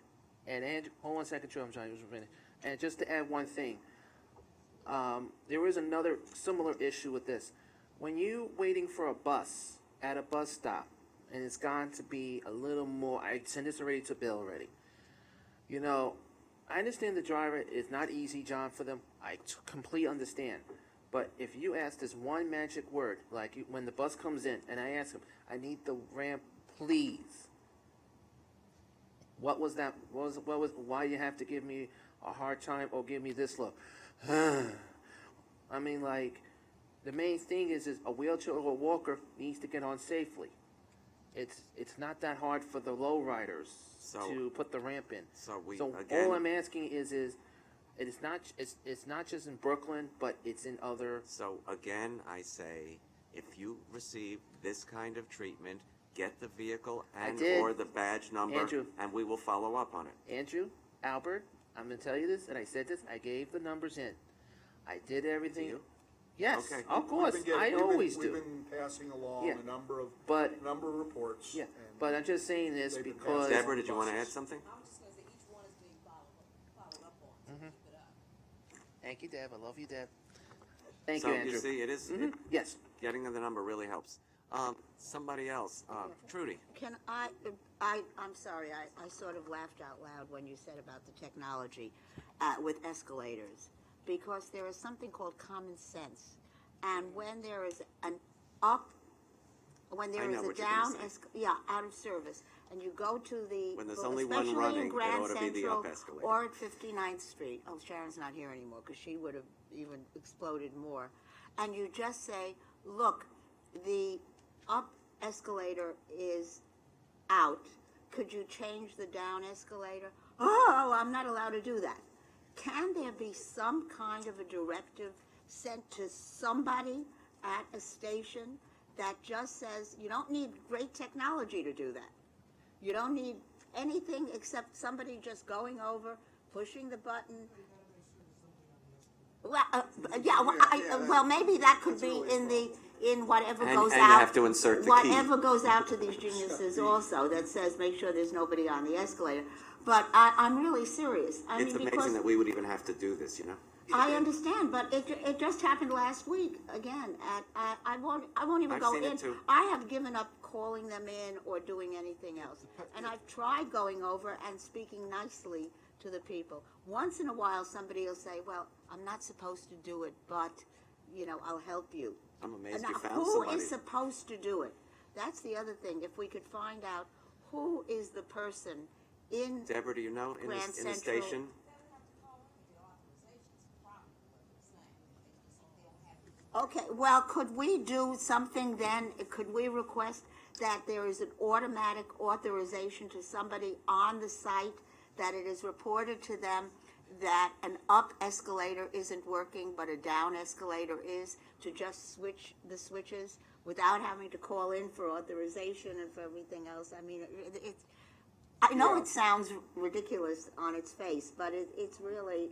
Speaker 2: And Andrew, hold on a second, Joe, I'm trying to finish. And just to add one thing, there is another similar issue with this. When you waiting for a bus at a bus stop, and it's gone to be a little more, I send this already to Bill already. I understand the driver is not easy, John, for them. I completely understand. But if you ask this one magic word, like when the bus comes in, and I ask him, "I need the ramp, please." What was that? What was? Why you have to give me a hard time or give me this look? I mean, like, the main thing is a wheelchair or a walker needs to get on safely. It's not that hard for the low riders to put the ramp in.
Speaker 1: So
Speaker 2: all I'm asking is it's not just in Brooklyn, but it's in other.
Speaker 1: So again, I say, if you receive this kind of treatment, get the vehicle or the badge number,
Speaker 2: Andrew.
Speaker 1: and we will follow up on it.
Speaker 2: Andrew, Albert, I'm gonna tell you this, and I said this. I gave the numbers in. I did everything.
Speaker 1: To you?
Speaker 2: Yes,
Speaker 1: Okay.
Speaker 2: of course. I always do.
Speaker 3: We've been passing along
Speaker 2: Yeah.
Speaker 3: a number of reports.
Speaker 2: Yeah,
Speaker 3: and
Speaker 2: but I'm just saying this
Speaker 3: they've been
Speaker 2: because.
Speaker 3: passed.
Speaker 1: Deborah, did you want to add something?
Speaker 13: I was just gonna say each one is being followed up on, so keep it up.
Speaker 2: Thank you, Deb. I love you, Deb. Thank
Speaker 1: So
Speaker 2: you, Andrew.
Speaker 1: you see, it is
Speaker 2: Yes.
Speaker 1: getting the number really helps. Somebody else, Trudy.
Speaker 5: Can I'm sorry, I sort of laughed out loud when you said about the technology with escalators, because there is something called common sense. And when there is when there
Speaker 1: I know
Speaker 5: is a
Speaker 1: what you're gonna
Speaker 5: down,
Speaker 1: say.
Speaker 5: out of service, and you go to the,
Speaker 1: When there's
Speaker 5: well,
Speaker 1: only one
Speaker 5: especially
Speaker 1: running,
Speaker 5: in
Speaker 1: it
Speaker 5: Grand
Speaker 1: ought to be the
Speaker 5: Central
Speaker 1: up escalator.
Speaker 5: or at 59th Street. Oh, Sharon's not here anymore because she would have even exploded more. And you just say, look, the up escalator is out. Could you change the down escalator? Oh, I'm not allowed to do that. can there be some kind of a directive sent to somebody at a station that just says, you don't need great technology to do that. You don't need anything except somebody just going over, pushing the button. Well, yeah, well, maybe that could be in whatever
Speaker 1: And-
Speaker 5: goes
Speaker 1: and you
Speaker 5: out.
Speaker 1: have to insert the key.
Speaker 5: Whatever goes out to these geniuses also, that says, make sure there's nobody on the escalator. But I'm really serious. I
Speaker 1: It's
Speaker 5: mean,
Speaker 1: amazing
Speaker 5: because
Speaker 1: that we would even have to do this, you know?
Speaker 5: I understand, but it just happened last week again. I won't even
Speaker 1: I've
Speaker 5: go
Speaker 1: seen it
Speaker 5: in.
Speaker 1: too.
Speaker 5: I have given up calling them in or doing anything else, and I've tried going over and speaking nicely to the people. Once in a while, somebody will say, "Well, I'm not supposed to do it, but I'll help you."
Speaker 1: I'm amazed
Speaker 5: Now,
Speaker 1: you found
Speaker 5: who
Speaker 1: somebody.
Speaker 5: is supposed to do it? That's the other thing. If we could find out who is the person in
Speaker 1: Deborah, do you know, in
Speaker 5: Grand
Speaker 1: the, in the
Speaker 5: Central-
Speaker 1: station?
Speaker 5: Okay, well, could we do something then? Could we request that there is an automatic authorization to somebody on the site, that it is reported to them that an up escalator isn't working, but a down escalator is, to just switch the switches without having to call in for authorization and for everything else? I mean, I know it sounds ridiculous on its face, but it's really,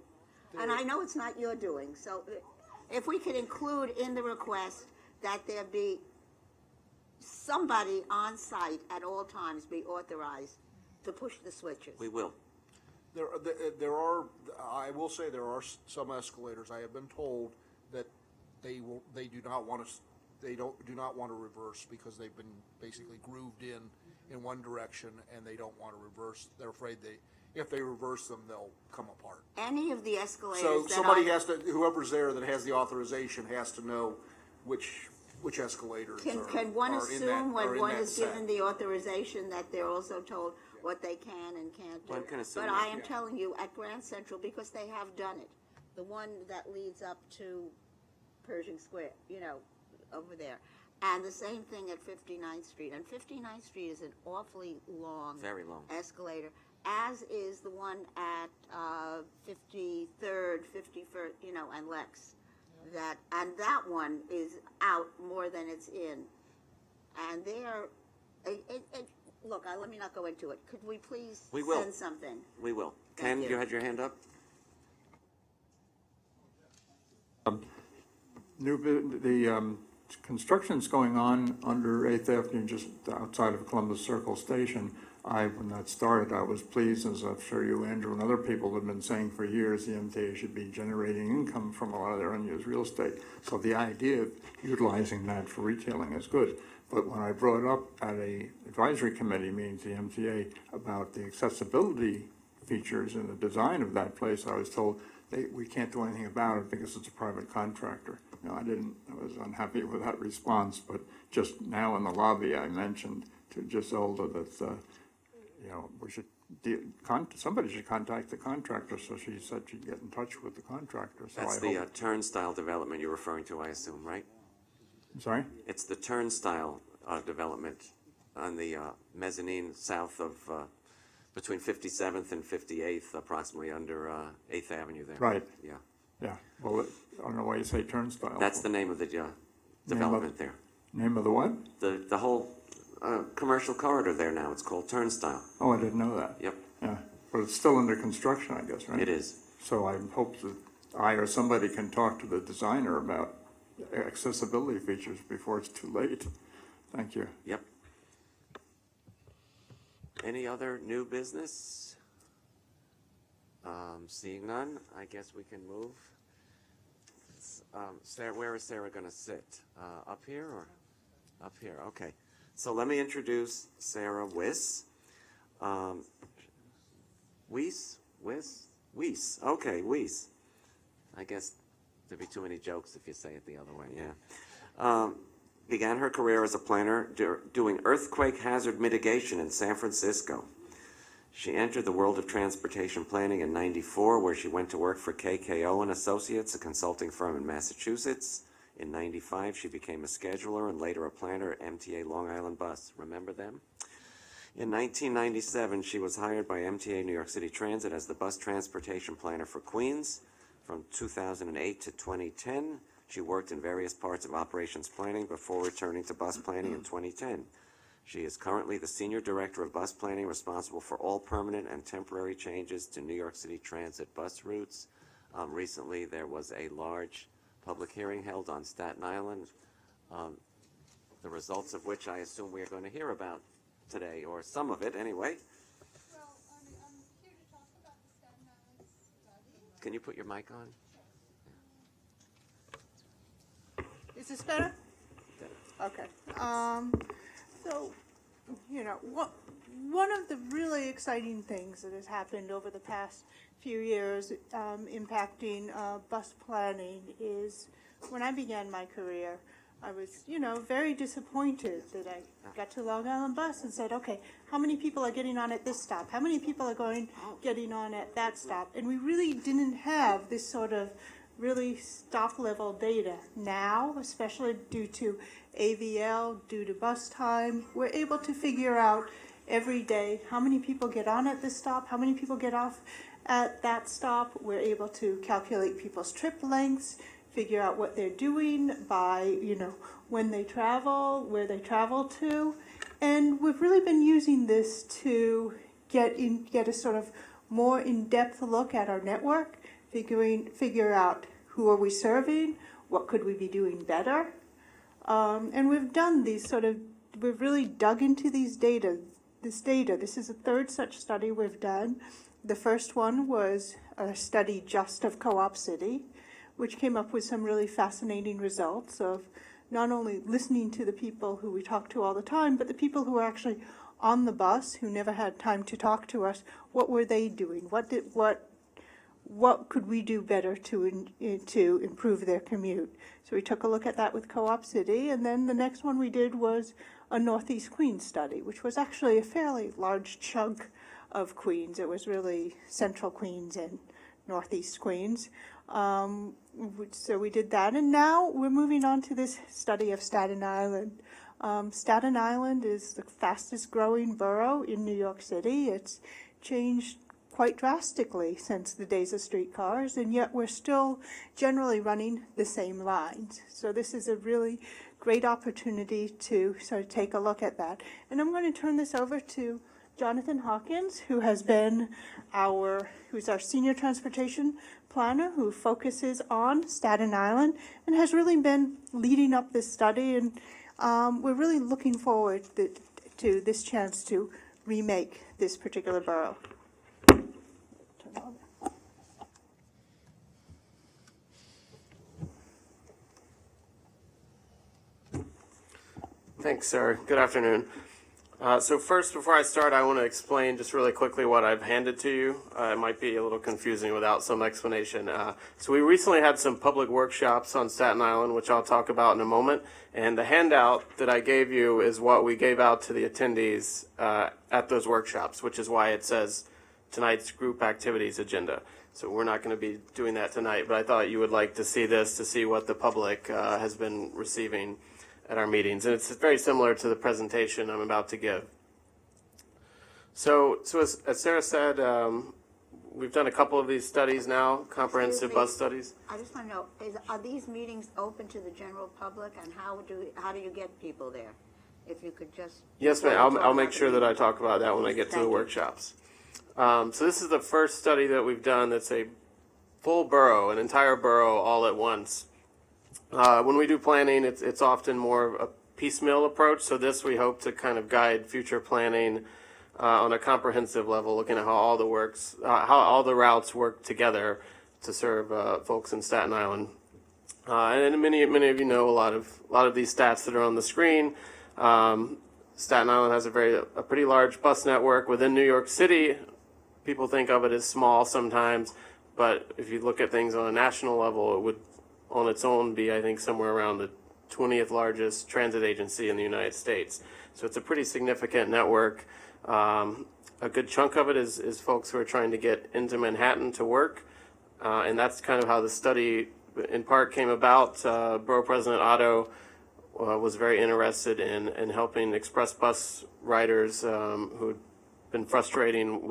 Speaker 5: and I know it's not your doing, so if we could include in the request that there be somebody on site at all times be authorized to push the switches.
Speaker 1: We will.
Speaker 3: There are, I will say there are some escalators, I have been told that they do not want to reverse because they've been basically grooved in one direction and they don't want to reverse. They're afraid if they reverse them, they'll come apart.
Speaker 5: Any of the escalators
Speaker 3: So
Speaker 5: that
Speaker 3: somebody has to, whoever's there that has the authorization has to know which escalators
Speaker 5: Can one
Speaker 3: are in that-
Speaker 5: assume
Speaker 3: are
Speaker 5: when
Speaker 3: in
Speaker 5: one
Speaker 3: that
Speaker 5: is
Speaker 3: set.
Speaker 5: given the authorization that they're also told what they can and can't do?
Speaker 1: One can assume
Speaker 5: But
Speaker 1: that,
Speaker 5: I am
Speaker 1: yeah.
Speaker 5: telling you, at Grand Central, because they have done it, the one that leads up to Pershing Square, over there. And the same thing at 59th Street. And 59th Street is an awfully long
Speaker 1: Very long.
Speaker 5: escalator, as is the one at 53rd, 51st, and Lex. That one is out more than it's in. And there, look, let me not go into it. Could we please
Speaker 1: We will.
Speaker 5: send something?
Speaker 1: We will.
Speaker 5: Thank
Speaker 1: Ken,
Speaker 5: you.
Speaker 1: you had your hand up?
Speaker 12: The construction's going on under 8th Avenue, just outside of Columbus Circle Station. When that started, I was pleased, as I'm sure you, Andrew, and other people have been saying for years, the MTA should be generating income from a lot of their unused real estate. So the idea of utilizing that for retailing is good. But when I brought up at a advisory committee meeting to the MTA about the accessibility features and the design of that place, I was told we can't do anything about it because it's a private contractor. I was unhappy with that response, but just now in the lobby, I mentioned to Giselda that, we should, somebody should contact the contractor, so she said she'd get in touch with the contractor, so
Speaker 1: That's
Speaker 12: I
Speaker 1: the
Speaker 12: hope.
Speaker 1: turnstile development you're referring to, I assume, right?
Speaker 12: I'm sorry?
Speaker 1: It's the turnstile development on the mezzanine south of, between 57th and 58th, approximately under 8th Avenue there.
Speaker 12: Right.
Speaker 1: Yeah.
Speaker 12: Yeah, well, I don't know why you say turnstile.
Speaker 1: That's the name of the development there.
Speaker 12: Name of the what?
Speaker 1: The whole commercial corridor there now, it's called Turnstile.
Speaker 12: Oh, I didn't know that.
Speaker 1: Yep,
Speaker 12: Yeah, but it's still under construction, I guess, right?
Speaker 1: it is.
Speaker 12: So I hope that I or somebody can talk to the designer about accessibility features before it's too late. Thank you.
Speaker 1: Yep. Any other new business? Seeing none, I guess we can move. Sarah, where is Sarah going to sit? Up here or up here? Okay. So let me introduce Sarah Wyss. Wyss? Okay, Wyss. I guess there'd be too many jokes if you say it the other way, yeah. Began her career as a planner doing earthquake hazard mitigation in San Francisco. She entered the world of transportation planning in '94, where she went to work for KKO and Associates, a consulting firm in Massachusetts. In '95, she became a scheduler and later a planner at MTA Long Island Bus. Remember them? In 1997, she was hired by MTA New York City Transit as the bus transportation planner for Queens. From 2008 to 2010, she worked in various parts of operations planning before returning to bus planning in 2010. She is currently the Senior Director of Bus Planning, responsible for all permanent and temporary changes to New York City Transit bus routes. Recently, there was a large public hearing held on Staten Island, the results of which I assume we are going to hear about today, or some of it anyway.
Speaker 13: Well, I'm here to talk about the Staten Island study.
Speaker 1: Can you put your mic on?
Speaker 10: Is this better? Okay. So, one of the really exciting things that has happened over the past few years impacting bus planning is when I began my career, I was, very disappointed that I got to Long Island Bus and said, okay, how many people are getting on at this stop? How many people are getting on at that stop? And we really didn't have this sort of really stop level data. Now, especially due to AVL, due to bus time, we're able to figure out every day how many people get on at this stop, how many people get off at that stop. We're able to calculate people's trip lengths, figure out what they're doing by, when they travel, where they travel to. And we've really been using this to get a sort of more in-depth look at our network, figure out who are we serving, what could we be doing better. And we've done we've really dug into this data. This is the third such study we've done. The first one was a study just of Co-op City, which came up with some really fascinating results of not only listening to the people who we talk to all the time, but the people who are actually on the bus who never had time to talk to us. What were they doing? What could we do better to improve their commute? So we took a look at that with Co-op City, and then the next one we did was a Northeast Queens study, which was actually a fairly large chunk of Queens. It was really Central Queens and Northeast Queens. So we did that, and now we're moving on to this study of Staten Island. Staten Island is the fastest growing borough in New York City. It's changed quite drastically since the days of streetcars, and yet we're still generally running the same lines. So this is a really great opportunity to sort of take a look at that. And I'm going to turn this over to Jonathan Hawkins, who's our senior transportation planner, who focuses on Staten Island and has really been leading up this study. And we're really looking forward to this chance to remake this particular borough.
Speaker 14: Thanks, Sarah. Good afternoon. So first, before I start, I want to explain just really quickly what I've handed to you. It might be a little confusing without some explanation. So we recently had some public workshops on Staten Island, which I'll talk about in a moment. And the handout that I gave you is what we gave out to the attendees at those workshops, which is why it says tonight's group activities agenda. So we're not going to be doing that tonight, but I thought you would like to see this to see what the public has been receiving at our meetings, and it's very similar to the presentation I'm about to give. So as Sarah said, we've done a couple of these studies now, comprehensive bus studies.
Speaker 5: I just want to know, are these meetings open to the general public, and how do you get people there? If you could just...
Speaker 14: Yes, ma'am. I'll make sure that I talk about that when I get to the workshops. So this is the first study that we've done that's a full borough, an entire borough all at once. When we do planning, it's often more of a piecemeal approach. So this we hope to kind of guide future planning on a comprehensive level, looking at how all the routes work together to serve folks in Staten Island. And many of you know a lot of these stats that are on the screen. Staten Island has a pretty large bus network within New York City. People think of it as small sometimes, but if you look at things on a national level, it would on its own be, I think, somewhere around the 20th largest transit agency in the United States. So it's a pretty significant network. A good chunk of it is folks who are trying to get into Manhattan to work. And that's kind of how the study in part came about. Borough President Otto was very interested in helping express bus riders who'd been frustrated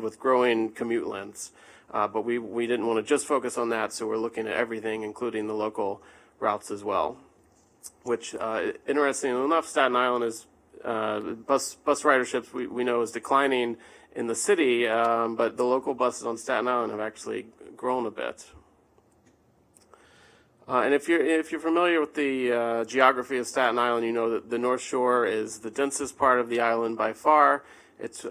Speaker 14: with growing commute lengths. But we didn't want to just focus on that, so we're looking at everything, including the local routes as well. Which, interestingly enough, Staten Island is bus ridership we know is declining in the city, but the local buses on Staten Island have actually grown a bit. And if you're familiar with the geography of Staten Island, you know that the North Shore is the densest part of the island by far. It's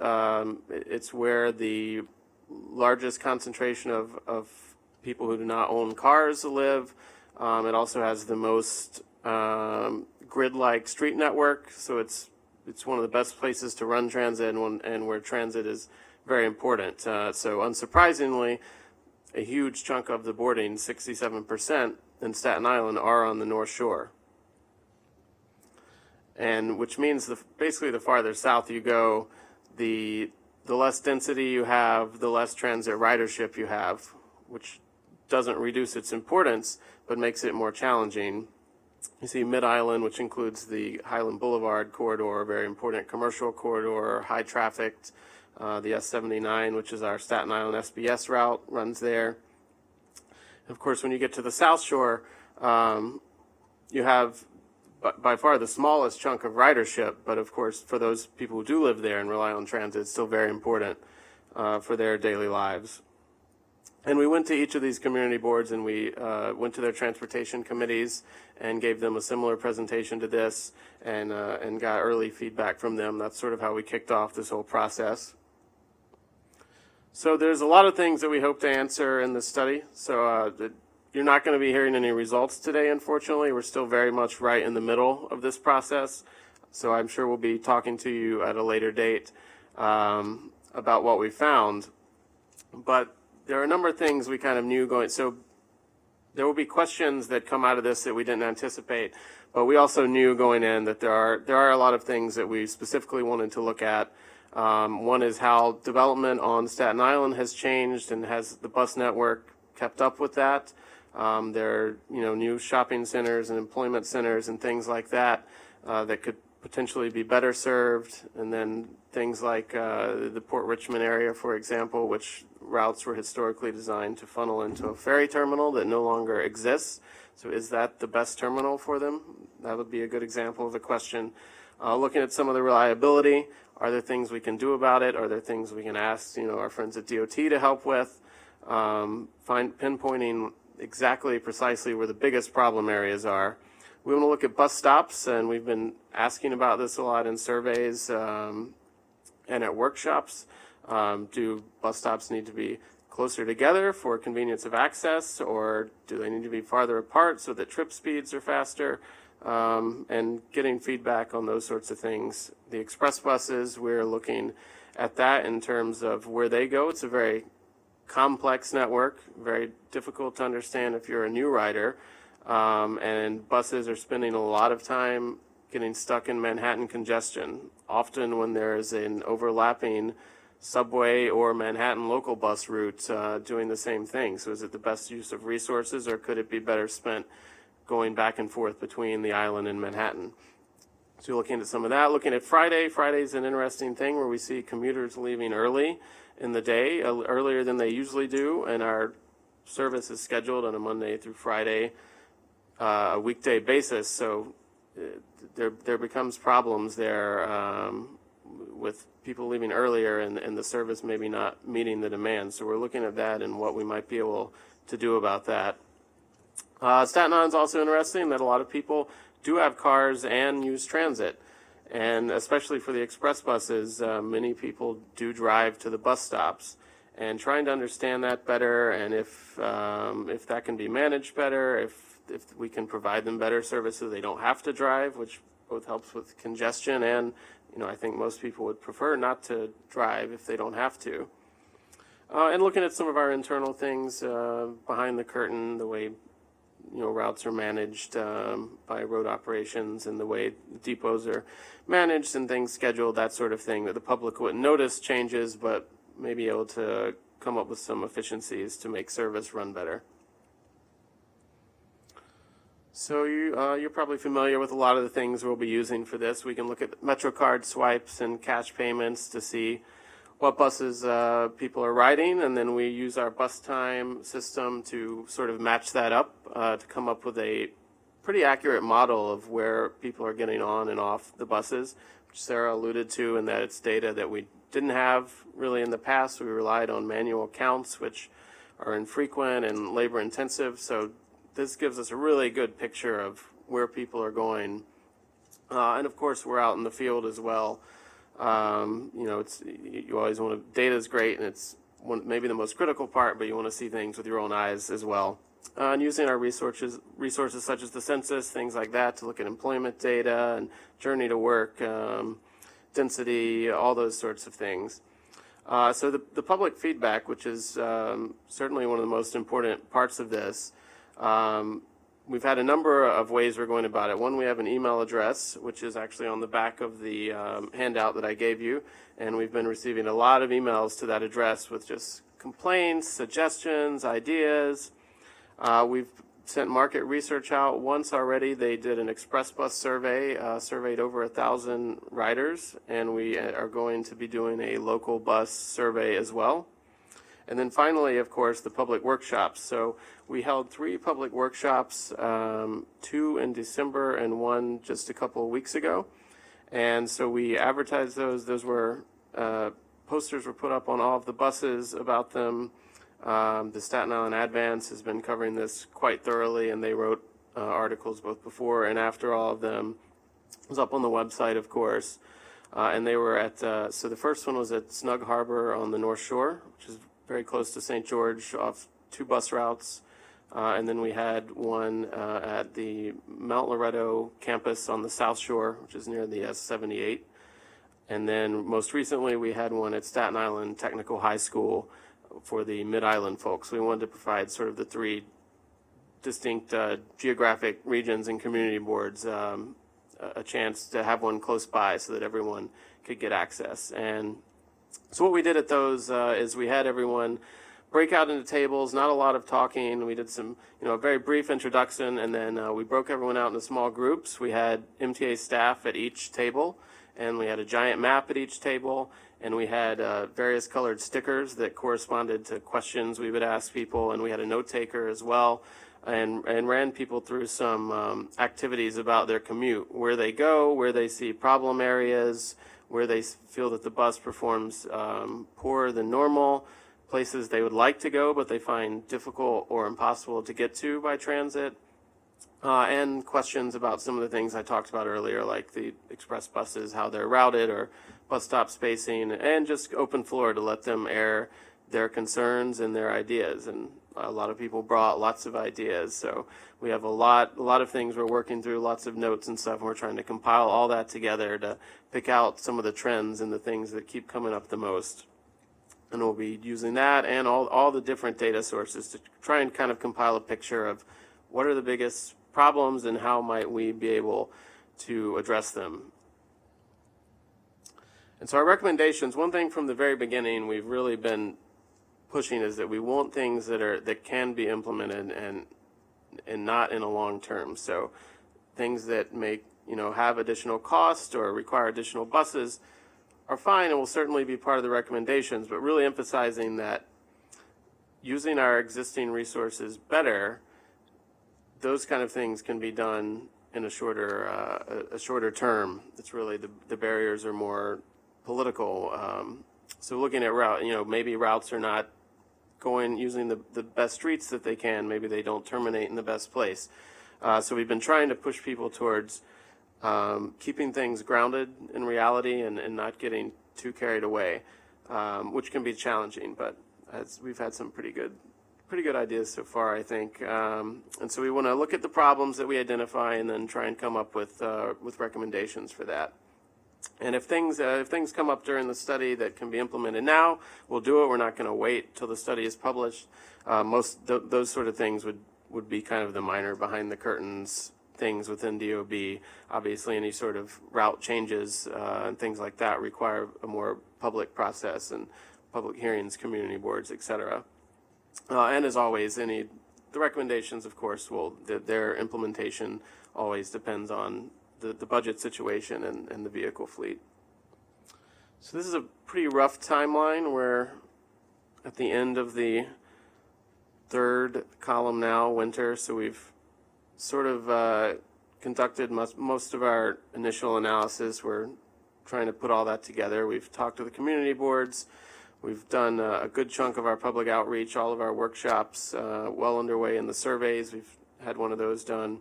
Speaker 14: where the largest concentration of people who do not own cars live. It also has the most grid-like street network, so it's one of the best places to run transit and where transit is very important. So unsurprisingly, a huge chunk of the boarding, 67%, in Staten Island are on the North Shore. And which means basically the farther south you go, the less density you have, the less transit ridership you have, which doesn't reduce its importance, but makes it more challenging. You see Mid-Island, which includes the Highland Boulevard corridor, a very important commercial corridor, high trafficked. The S-79, which is our Staten Island SBS route, runs there. Of course, when you get to the South Shore, you have by far the smallest chunk of ridership, but of course, for those people who do live there and rely on transit, it's still very important for their daily lives. And we went to each of these community boards and we went to their transportation committees and gave them a similar presentation to this and got early feedback from them. That's sort of how we kicked off this whole process. So there's a lot of things that we hope to answer in this study. So you're not going to be hearing any results today, unfortunately. We're still very much right in the middle of this process. So I'm sure we'll be talking to you at a later date about what we found. But there are a number of things we kind of knew going. So there will be questions that come out of this that we didn't anticipate. But we also knew going in that there are a lot of things that we specifically wanted to look at. One is how development on Staten Island has changed and has the bus network kept up with that. There are new shopping centers and employment centers and things like that that could potentially be better served. And then things like the Port Richmond area, for example, which routes were historically designed to funnel into a ferry terminal that no longer exists. So is that the best terminal for them? That would be a good example of a question. Looking at some of the reliability, are there things we can do about it? Are there things we can ask our friends at DOT to help with? Pinpointing exactly, precisely where the biggest problem areas are. We want to look at bus stops, and we've been asking about this a lot in surveys and at workshops. Do bus stops need to be closer together for convenience of access, or do they need to be farther apart so that trip speeds are faster? And getting feedback on those sorts of things. The express buses, we're looking at that in terms of where they go. It's a very complex network, very difficult to understand if you're a new rider. And buses are spending a lot of time getting stuck in Manhattan congestion, often when there's an overlapping subway or Manhattan local bus route doing the same thing. So is it the best use of resources, or could it be better spent going back and forth between the island and Manhattan? So looking at some of that, looking at Friday. Friday's an interesting thing where we see commuters leaving early in the day, earlier than they usually do, and our service is scheduled on a Monday through Friday, a weekday basis. So there becomes problems there with people leaving earlier and the service maybe not meeting the demand. So we're looking at that and what we might be able to do about that. Staten Island's also interesting that a lot of people do have cars and use transit. And especially for the express buses, many people do drive to the bus stops. And trying to understand that better, and if that can be managed better, if we can provide them better service so they don't have to drive, which both helps with congestion and, I think most people would prefer not to drive if they don't have to. And looking at some of our internal things behind the curtain, the way routes are managed by road operations and the way depots are managed and things scheduled, that sort of thing, that the public wouldn't notice changes, but may be able to come up with some efficiencies to make service run better. So you're probably familiar with a lot of the things we'll be using for this. We can look at MetroCard swipes and cash payments to see what buses people are riding, and then we use our bus time system to sort of match that up to come up with a pretty accurate model of where people are getting on and off the buses, which Sarah alluded to, and that it's data that we didn't have really in the past. We relied on manual counts, which are infrequent and labor intensive. So this gives us a really good picture of where people are going. And of course, we're out in the field as well. You always want to, data is great, and it's maybe the most critical part, but you want to see things with your own eyes as well. And using our resources such as the census, things like that, to look at employment data and journey to work, density, all those sorts of things. So the public feedback, which is certainly one of the most important parts of this, we've had a number of ways we're going about it. One, we have an email address, which is actually on the back of the handout that I gave you, and we've been receiving a lot of emails to that address with just complaints, suggestions, ideas. We've sent market research out once already. They did an express bus survey, surveyed over 1,000 riders, and we are going to be doing a local bus survey as well. And then finally, of course, the public workshops. So we held 3 public workshops, 2 in December and 1 just a couple of weeks ago. And so we advertised those. Those were, posters were put up on all of the buses about them. The Staten Island Advance has been covering this quite thoroughly, and they wrote articles both before and after all of them. It was up on the website, of course. And they were at, so the first one was at Snug Harbor on the North Shore, which is very close to St. George, off 2 bus routes. And then we had one at the Mount Loretto campus on the South Shore, which is near the S-78. And then most recently, we had one at Staten Island Technical High School for the Mid-Island folks. We wanted to provide sort of the 3 distinct geographic regions and community boards a chance to have one close by so that everyone could get access. And so what we did at those is we had everyone break out into tables, not a lot of talking. We did some, a very brief introduction, and then we broke everyone out into small groups. We had MTA staff at each table, and we had a giant map at each table, and we had various colored stickers that corresponded to questions we would ask people, and we had a note taker as well, and ran people through some activities about their commute, where they go, where they see problem areas, where they feel that the bus performs poorer than normal, places they would like to go but they find difficult or impossible to get to by transit, and questions about some of the things I talked about earlier, like the express buses, how they're routed, or bus stop spacing, and just open floor to let them air their concerns and their ideas. And a lot of people brought lots of ideas, so we have a lot of things we're working through, lots of notes and stuff, and we're trying to compile all that together to pick out some of the trends and the things that keep coming up the most. And we'll be using that and all the different data sources to try and kind of compile a picture of what are the biggest problems and how might we be able to address them. And so our recommendations, one thing from the very beginning we've really been pushing is that we want things that can be implemented and not in a long term. So things that make, have additional cost or require additional buses are fine and will certainly be part of the recommendations, but really emphasizing that using our existing resources better, those kind of things can be done in a shorter term. It's really the barriers are more political. So looking at route, maybe routes are not using the best streets that they can. Maybe they don't terminate in the best place. So we've been trying to push people towards keeping things grounded in reality and not getting too carried away, which can be challenging, but we've had some pretty good ideas so far, I think. And so we want to look at the problems that we identify and then try and come up with recommendations for that. And if things come up during the study that can be implemented now, we'll do it. We're not going to wait till the study is published. Those sort of things would be kind of the minor behind the curtains things within DOB. Obviously, any sort of route changes and things like that require a more public process and public hearings, community boards, etc. And as always, any the recommendations, of course, their implementation always depends on the budget situation and the vehicle fleet. So this is a pretty rough timeline. We're at the end of the third column now, winter, so we've sort of conducted most of our initial analysis. We're trying to put all that together. We've talked to the community boards. We've done a good chunk of our public outreach, all of our workshops well underway in the surveys. We've had one of those done.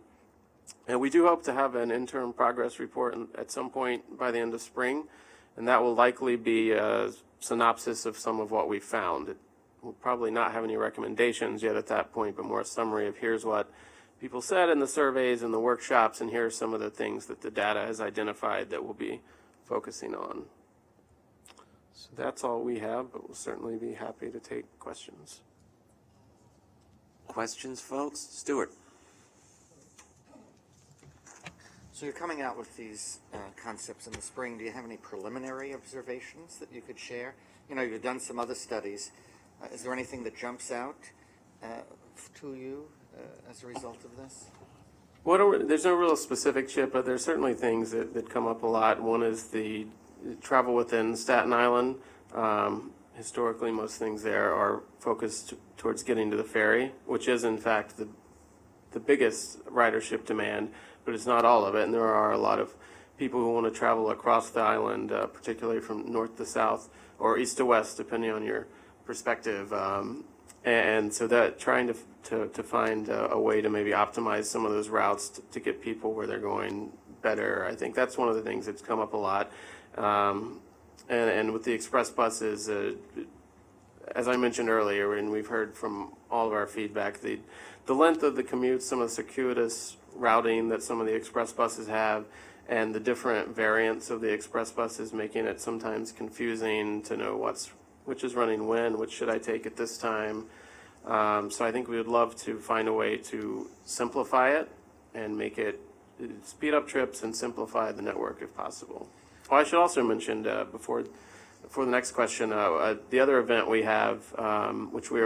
Speaker 14: And we do hope to have an interim progress report at some point by the end of spring, and that will likely be a synopsis of some of what we found. We'll probably not have any recommendations yet at that point, but more a summary of here's what people said in the surveys and the workshops, and here are some of the things that the data has identified that we'll be focusing on. So that's all we have, but we'll certainly be happy to take questions.
Speaker 1: Questions, folks? Stuart?
Speaker 9: So you're coming out with these concepts in the spring. Do you have any preliminary observations that you could share? You know, you've done some other studies. Is there anything that jumps out to you as a result of this?
Speaker 14: There's no real specific, Chip, but there's certainly things that come up a lot. One is the travel within Staten Island. Historically, most things there are focused towards getting to the ferry, which is, in fact, the biggest ridership demand, but it's not all of it. And there are a lot of people who want to travel across the island, particularly from north to south or east to west, depending on your perspective. And so that trying to find a way to maybe optimize some of those routes to get people where they're going better. I think that's one of the things that's come up a lot. And with the express buses, as I mentioned earlier, and we've heard from all of our feedback, the length of the commute, some of the circuitous routing that some of the express buses have, and the different variants of the express buses making it sometimes confusing to know which is running when, which should I take at this time. So I think we would love to find a way to simplify it and make it speed up trips and simplify the network if possible. Oh, I should also mention before the next question, the other event we have, which we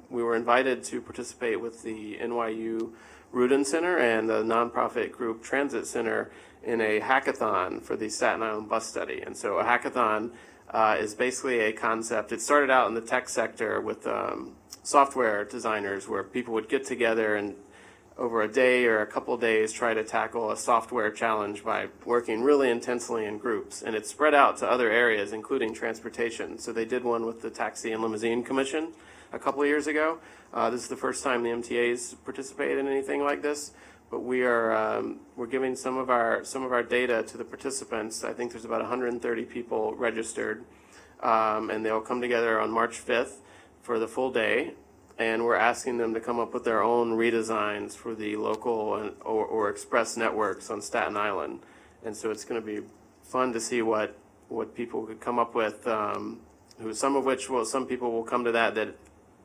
Speaker 14: were invited to participate with the NYU Rudin Center and the nonprofit group Transit Center in a hackathon for the Staten Island bus study. And so a hackathon is basically a concept. It started out in the tech sector with software designers where people would get together and over a day or a couple days try to tackle a software challenge by working really intensely in groups. And it spread out to other areas, including transportation. So they did one with the Taxi and Limousine Commission a couple of years ago. This is the first time the MTAs participated in anything like this. But we're giving some of our data to the participants. I think there's about 130 people registered, and they'll come together on March 5th for the full day. And we're asking them to come up with their own redesigns for the local or express networks on Staten Island. And so it's going to be fun to see what people could come up with. Some people will come to that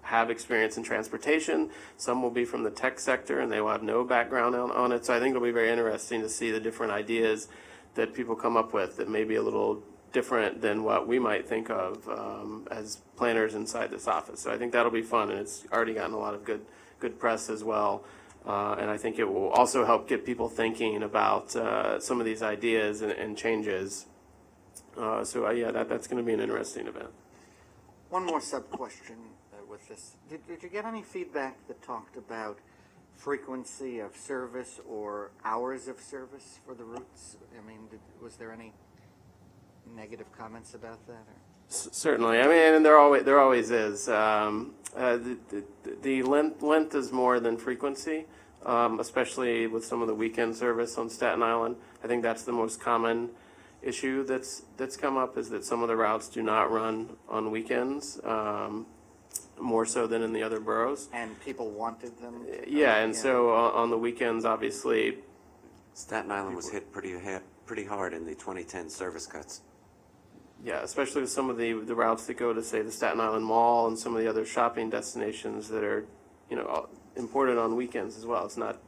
Speaker 14: have experience in transportation. Some will be from the tech sector and they will have no background on it. So I think it'll be very interesting to see the different ideas that people come up with that may be a little different than what we might think of as planners inside this office. So I think that'll be fun, and it's already gotten a lot of good press as well. And I think it will also help get people thinking about some of these ideas and changes. That's going to be an interesting event.
Speaker 9: One more sub-question with this. Did you get any feedback that talked about frequency of service or hours of service for the routes? I mean, was there any negative comments about that? Or?
Speaker 14: Certainly. I mean, and there always is. The length is more than frequency, especially with some of the weekend service on Staten Island. I think that's the most common issue that's come up, is that some of the routes do not run on weekends, more so than in the other boroughs.
Speaker 9: And people wanted them?
Speaker 14: So on the weekends, obviously,
Speaker 1: Staten Island was hit pretty hard in the 2010 service cuts.
Speaker 14: Yeah, especially with some of the routes that go to, say, the Staten Island Mall and some of the other shopping destinations that are, important on weekends as well. It's not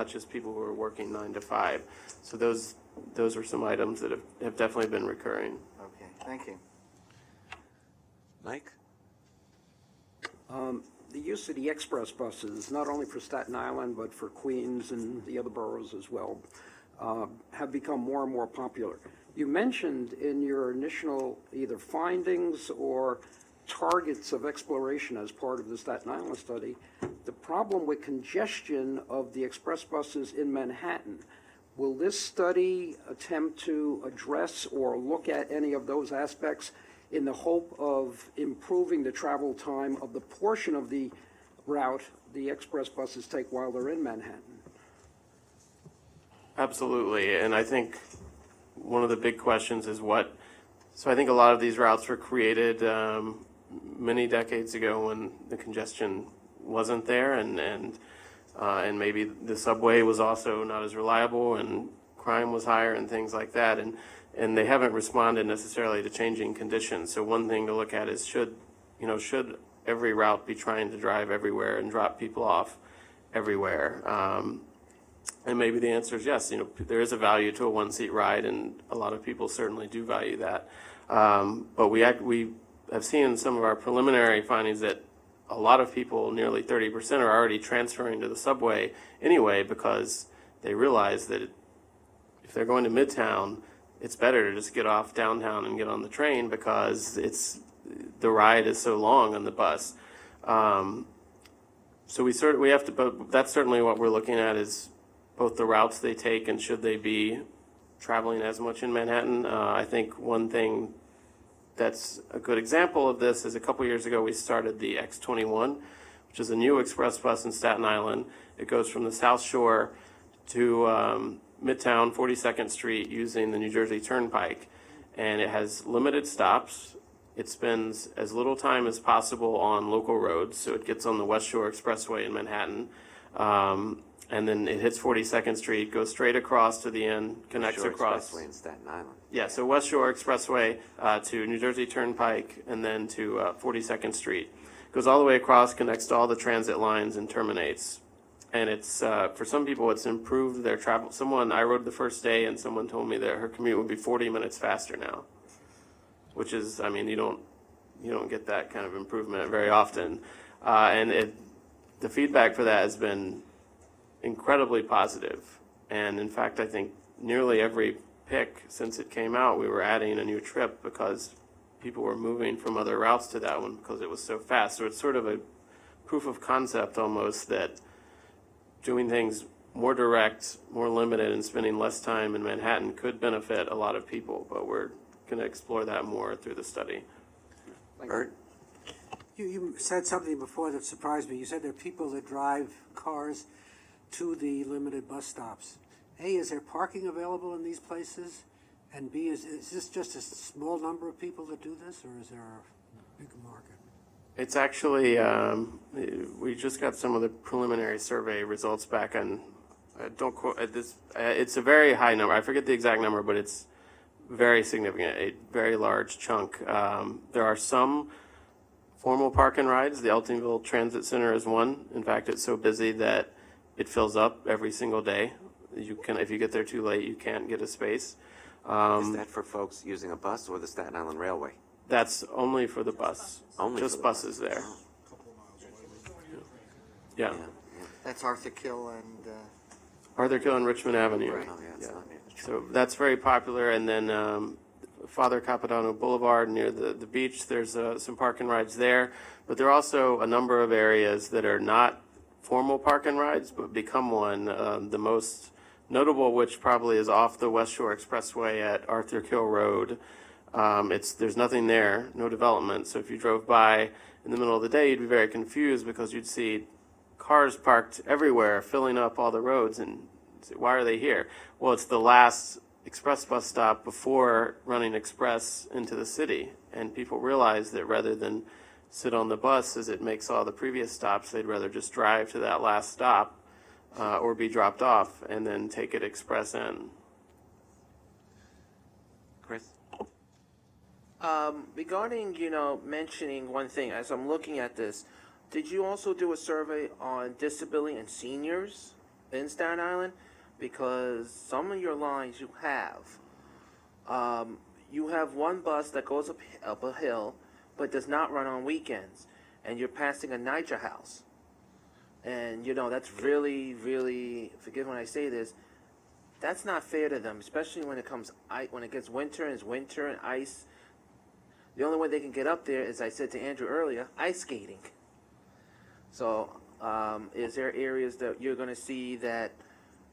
Speaker 14: just people who are working 9 to 5. So those are some items that have definitely been recurring.
Speaker 9: Okay, thank you.
Speaker 1: Mike?
Speaker 6: the use of the express buses, not only for Staten Island, but for Queens and the other boroughs as well, have become more and more popular. You mentioned in your initial either findings or targets of exploration as part of the Staten Island study, the problem with congestion of the express buses in Manhattan. Will this study attempt to address or look at any of those aspects in the hope of improving the travel time of the portion of the route the express buses take while they're in Manhattan?
Speaker 14: Absolutely, and I think one of the big questions is so I think a lot of these routes were created many decades ago when the congestion wasn't there, and maybe the subway was also not as reliable and crime was higher and things like that, and they haven't responded necessarily to changing conditions. So one thing to look at is should every route be trying to drive everywhere and drop people off everywhere? And maybe the answer is yes. There is a value to a one-seat ride, and a lot of people certainly do value that. But we have seen in some of our preliminary findings that a lot of people, nearly 30%, are already transferring to the subway anyway because they realize that if they're going to Midtown, it's better to just get off downtown and get on the train because the ride is so long on the bus. So we have to, but that's certainly what we're looking at is both the routes they take and should they be traveling as much in Manhattan. I think one thing that's a good example of this is a couple years ago we started the X21, which is a new express bus in Staten Island. It goes from the South Shore to Midtown 42nd Street using the New Jersey Turnpike, and it has limited stops. It spends as little time as possible on local roads, so it gets on the West Shore Expressway in Manhattan, and then it hits 42nd Street, goes straight across to the end, connects
Speaker 1: Shore
Speaker 14: across.
Speaker 1: Expressway in Staten Island.
Speaker 14: Yeah, so West Shore Expressway to New Jersey Turnpike, and then to 42nd Street. Goes all the way across, connects to all the transit lines, and terminates. And it's for some people, it's improved their travel. I rode the first day, and someone told me that her commute would be 40 minutes faster now, which is, I mean, you don't get that kind of improvement very often, and the feedback for that has been incredibly positive. And in fact, I think nearly every pick since it came out, we were adding a new trip because people were moving from other routes to that one because it was so fast. So it's sort of a proof of concept almost that doing things more direct, more limited, and spending less time in Manhattan could benefit a lot of people, but we're going to explore that more through the study.
Speaker 1: Bert?
Speaker 11: You said something before that surprised me. You said there are people that drive cars to the limited bus stops. A, is there parking available in these places? And B, is this just a small number of people that do this, or is there a big market?
Speaker 14: It's actually, we just got some of the preliminary survey results back on, don't quote this, it's a very high number. I forget the exact number, but it's very significant, a very large chunk. There are some formal park and rides. The Eltingville Transit Center is one. In fact, it's so busy that it fills up every single day. If you get there too late, you can't get a space.
Speaker 1: Is that for folks using a bus or the Staten Island Railway?
Speaker 14: That's only for the bus.
Speaker 1: Only
Speaker 14: just
Speaker 1: for the
Speaker 14: buses
Speaker 1: bus.
Speaker 14: there.
Speaker 1: Oh.
Speaker 14: Yeah.
Speaker 9: That's Arthur Kill and
Speaker 14: Arthur Kill and Richmond Avenue.
Speaker 1: Oh, yeah, it's not near the train.
Speaker 14: So that's very popular. And then Father Capodanno Boulevard near the beach, there's some park and rides there. But there are also a number of areas that are not formal park and rides, but become one. The most notable of which probably is off the West Shore Expressway at Arthur Kill Road. There's nothing there, no development. So if you drove by in the middle of the day, you'd be very confused because you'd see cars parked everywhere, filling up all the roads, and say, why are they here? Well, it's the last express bus stop before running express into the city, and people realize that rather than sit on the bus as it makes all the previous stops, they'd rather just drive to that last stop or be dropped off and then take it express in.
Speaker 1: Chris?
Speaker 2: Regarding, mentioning one thing, as I'm looking at this, did you also do a survey on disability and seniors in Staten Island? Because some of your lines you have one bus that goes up a hill, but does not run on weekends. and you're passing a NYCTRC house. And, you know, that's really, really, forgive when I say this, that's not fair to them, especially when when it gets winter and it's winter and ice. The only way they can get up there, as I said to Andrew earlier, ice skating. So, is there areas that you're going to see that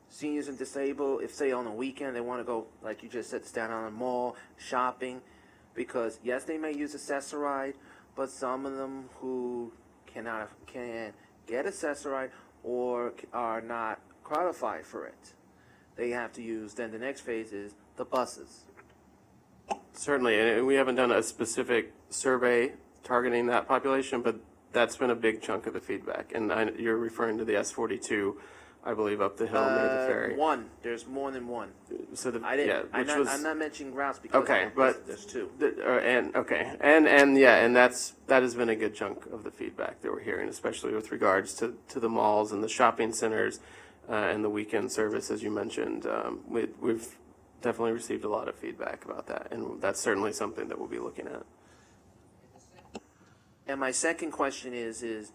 Speaker 2: seniors and disabled, if say on a weekend they want to go, like you just said, stand on a mall, shopping, because yes, they may use Accessoride, but some of them who can get Accessoride or are not qualified for it, they have to use, then the next phase is the buses.
Speaker 14: Certainly, and we haven't done a specific survey targeting that population, but that's been a big chunk of the feedback. And you're referring to the S42, I believe, up the hill near the ferry.
Speaker 2: There's more than one.
Speaker 14: So
Speaker 2: I'm not mentioning routes because there's two.
Speaker 14: And that has been a good chunk of the feedback that we're hearing, especially with regards to the malls and the shopping centers and the weekend service, as you mentioned. We've definitely received a lot of feedback about that, and that's certainly something that we'll be looking at.
Speaker 2: And my second question is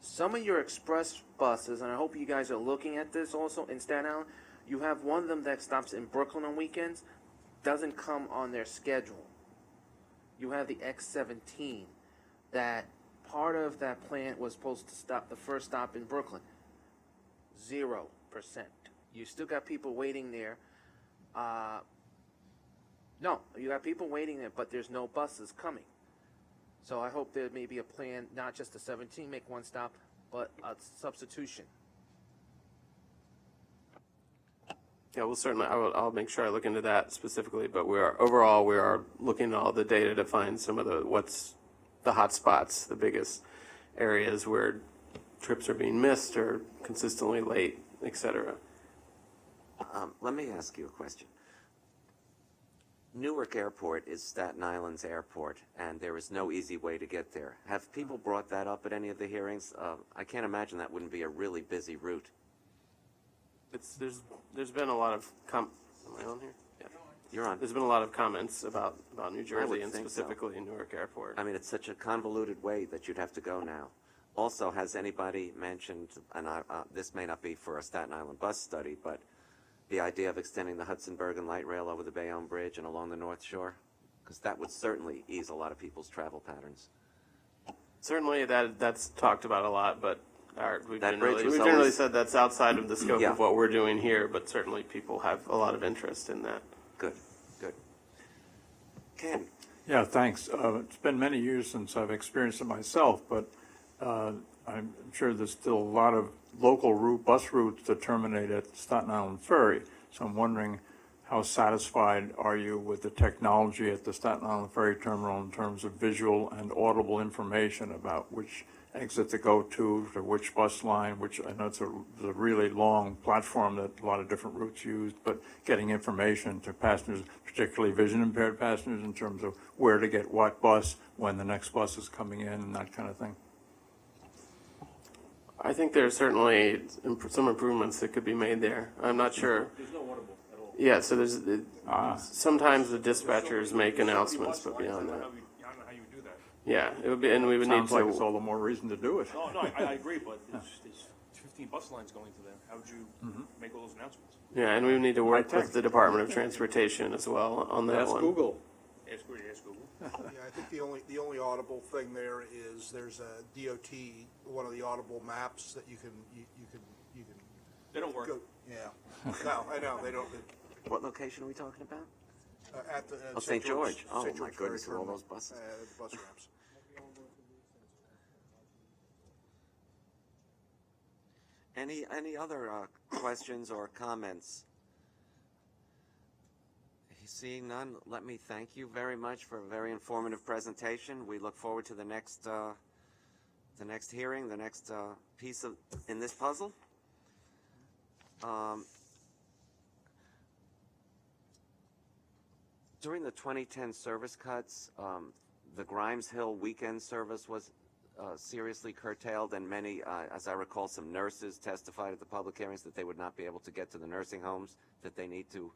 Speaker 2: some of your express buses, and I hope you guys are looking at this also in Staten Island, you have one of them that stops in Brooklyn on weekends, doesn't come on their schedule. You have the X17, that part of that plan was supposed to stop the first stop in Brooklyn. 0%. You still got people waiting there. No, you got people waiting there, but there's no buses coming. So I hope there may be a plan, not just the 17 make one stop, but a substitution.
Speaker 14: Yeah, well, certainly, I'll make sure I look into that specifically, but we are looking at all the data to find some of what's the hot spots, the biggest areas where trips are being missed or consistently late, etc.
Speaker 1: Let me ask you a question. Newark Airport is Staten Island's airport, and there is no easy way to get there. Have people brought that up at any of the hearings? I can't imagine that wouldn't be a really busy route.
Speaker 14: There's been a lot of am I on here? Yeah.
Speaker 1: You're on.
Speaker 14: There's been a lot of comments about New Jersey and
Speaker 1: think
Speaker 14: specifically Newark Airport.
Speaker 1: I mean, it's such a convoluted way that you'd have to go now. Also, has anybody mentioned, and this may not be for a Staten Island bus study, but the idea of extending the Hudson-Bergen light rail over the Bayonne Bridge and along the North Shore? Because that would certainly ease a lot of people's travel patterns.
Speaker 14: Certainly, that's talked about a lot, but we've generally
Speaker 1: always
Speaker 14: said that's outside of the scope of what we're doing here, but certainly people have a lot of interest in that.
Speaker 1: Good. Ken?
Speaker 12: Yeah, thanks. It's been many years since I've experienced it myself, but I'm sure there's still a lot of local bus routes that terminate at Staten Island Ferry. So I'm wondering, how satisfied are you with the technology at the Staten Island Ferry Terminal in terms of visual and audible information about which exit to go to which bus line, which I know it's a really long platform that a lot of different routes use, but getting information to passengers, particularly vision impaired passengers, in terms of where to get what bus, when the next bus is coming in, and that kind of thing?
Speaker 14: I think there's certainly some improvements that could be made there. I'm not sure.
Speaker 15: There's no audible at all.
Speaker 14: Yeah, so there's sometimes the dispatchers make announcements, but beyond that.
Speaker 15: I don't know how you do that.
Speaker 14: Yeah, it would be, and we would need
Speaker 12: Sounds like
Speaker 14: to.
Speaker 12: it's all the more reason to do it.
Speaker 15: No, I agree, but there's 15 bus lines going to there. How would you make all those announcements?
Speaker 14: Yeah, and we would need to work with the Department of Transportation as well on that
Speaker 12: Ask
Speaker 14: one.
Speaker 12: Google.
Speaker 15: Ask Google.
Speaker 3: Yeah, I think the only audible thing there is there's a DOT, one of the audible maps that you can
Speaker 15: They don't work.
Speaker 3: go. Yeah. No, I know, they don't.
Speaker 1: What location are we talking about?
Speaker 3: At the
Speaker 1: St. George. Oh,
Speaker 3: St.
Speaker 1: my
Speaker 3: George Ferry
Speaker 1: goodness, with all
Speaker 3: Terminal,
Speaker 1: those buses.
Speaker 3: the bus ramps.
Speaker 1: Any other questions or comments? Seeing none, let me thank you very much for a very informative presentation. We look forward to the next hearing, the next piece in this puzzle. During the 2010 service cuts, the Grimes Hill weekend service was seriously curtailed, and many, as I recall, some nurses testified at the public hearings that they would not be able to get to the nursing homes that they need to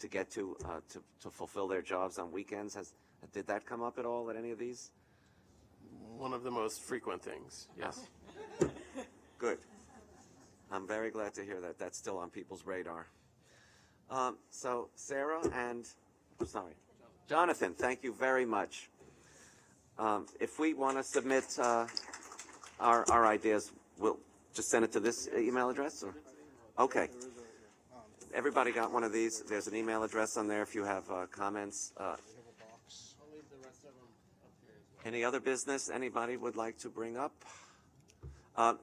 Speaker 1: get to fulfill their jobs on weekends. Did that come up at all at any of these?
Speaker 14: one of the most frequent things, yes.
Speaker 1: Good. I'm very glad to hear that that's still on people's radar. So Sarah and, Jonathan, thank you very much. If we want to submit our ideas, we'll just send it to this email address? Or? Okay. Everybody got one of these. There's an email address on there if you have comments. Any other business anybody would like to bring up?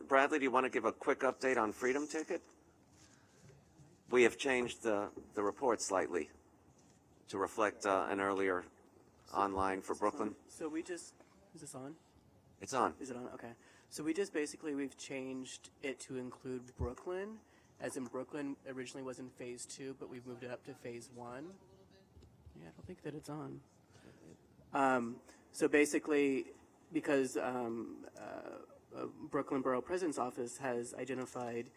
Speaker 1: Bradley, do you want to give a quick update on Freedom Ticket? We have changed the report slightly to reflect an earlier online for Brooklyn.
Speaker 16: So we just, is this on?
Speaker 1: It's on.
Speaker 16: Is it on? Okay. So we just basically, we've changed it to include Brooklyn, as in Brooklyn originally was in phase 2, but we've moved it up to phase 1. Yeah, I don't think that it's on. So basically, because Brooklyn Borough President's Office has identified,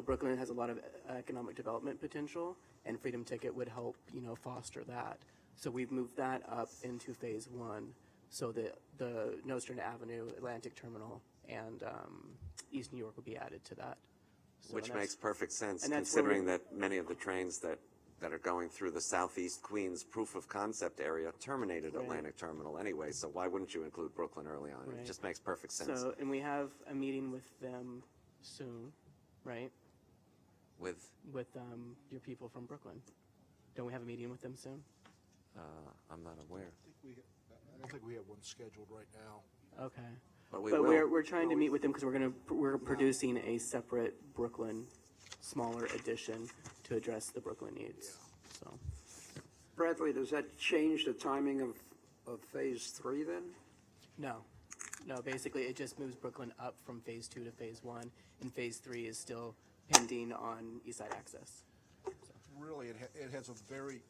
Speaker 16: Brooklyn has a lot of economic development potential, and Freedom Ticket would help, foster that. So we've moved that up into phase 1, so that the Nostrand Avenue, Atlantic Terminal, and East New York will be added to that. So
Speaker 1: Which makes perfect sense,
Speaker 16: and that's
Speaker 1: considering that many of the trains that are going through the Southeast Queens proof of concept area terminated
Speaker 16: Right.
Speaker 1: Atlantic Terminal anyway, so why wouldn't you include Brooklyn early on?
Speaker 16: Right.
Speaker 1: It just makes perfect sense.
Speaker 16: So, and we have a meeting with them soon, right?
Speaker 1: With
Speaker 16: your people from Brooklyn. Don't we have a meeting with them soon?
Speaker 1: I'm not aware.
Speaker 3: I don't think we have one scheduled right now.
Speaker 16: Okay.
Speaker 1: But we
Speaker 16: But
Speaker 1: will.
Speaker 16: we're trying to meet with them because we're producing a separate Brooklyn, smaller edition to address the Brooklyn needs. So
Speaker 6: Bradley, does that change the timing of phase 3 then?
Speaker 16: no, basically it just moves Brooklyn up from phase 2 to phase 1, and phase 3 is still pending on East Side Access.
Speaker 3: Really, it has a very,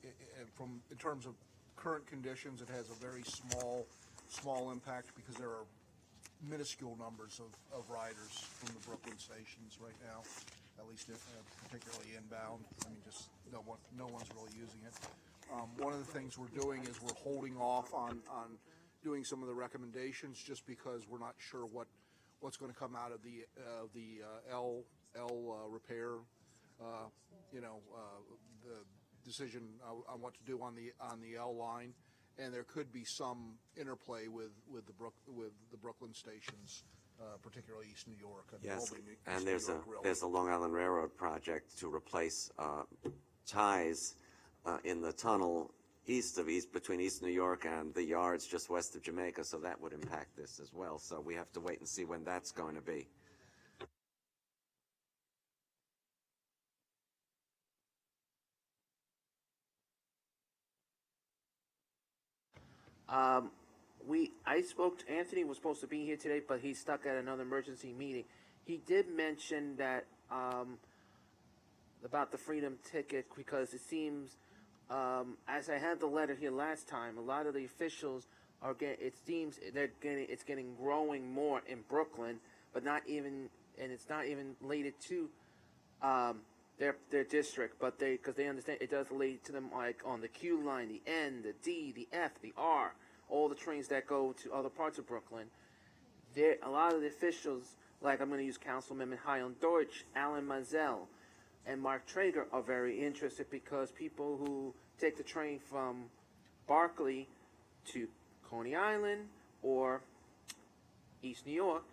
Speaker 3: in terms of current conditions, it has a very small impact because there are minuscule numbers of riders from the Brooklyn stations right now, at least particularly inbound. I mean, just no one's really using it. One of the things we're doing is we're holding off on doing some of the recommendations just because we're not sure what's going to come out of the L repair. The decision on what to do on the L line, and there could be some interplay with the Brooklyn stations, particularly East New York.
Speaker 1: Yes,
Speaker 3: probably East
Speaker 1: and
Speaker 3: New
Speaker 1: there's
Speaker 3: York Railroad.
Speaker 1: a Long Island Railroad project to replace ties in the tunnel between East New York and the yards just west of Jamaica, so that would impact this as well. So we have to wait and see when that's going to be.
Speaker 2: Anthony was supposed to be here today, but he's stuck at another emergency meeting. He did mention that, about the Freedom Ticket, because it seems, as I had the letter here last time, a lot of the officials it's getting growing more in Brooklyn, but it's not even related to, their district, but because they understand it does relate to them, like on the Q line, the N, the D, the F, the R, all the trains that go to other parts of Brooklyn. A lot of the officials, like I'm going to use Councilman Highland Deutsch, Alan Mazel, and Mark Traeger, are very interested because people who take the train from Berkeley to Coney Island or East New York,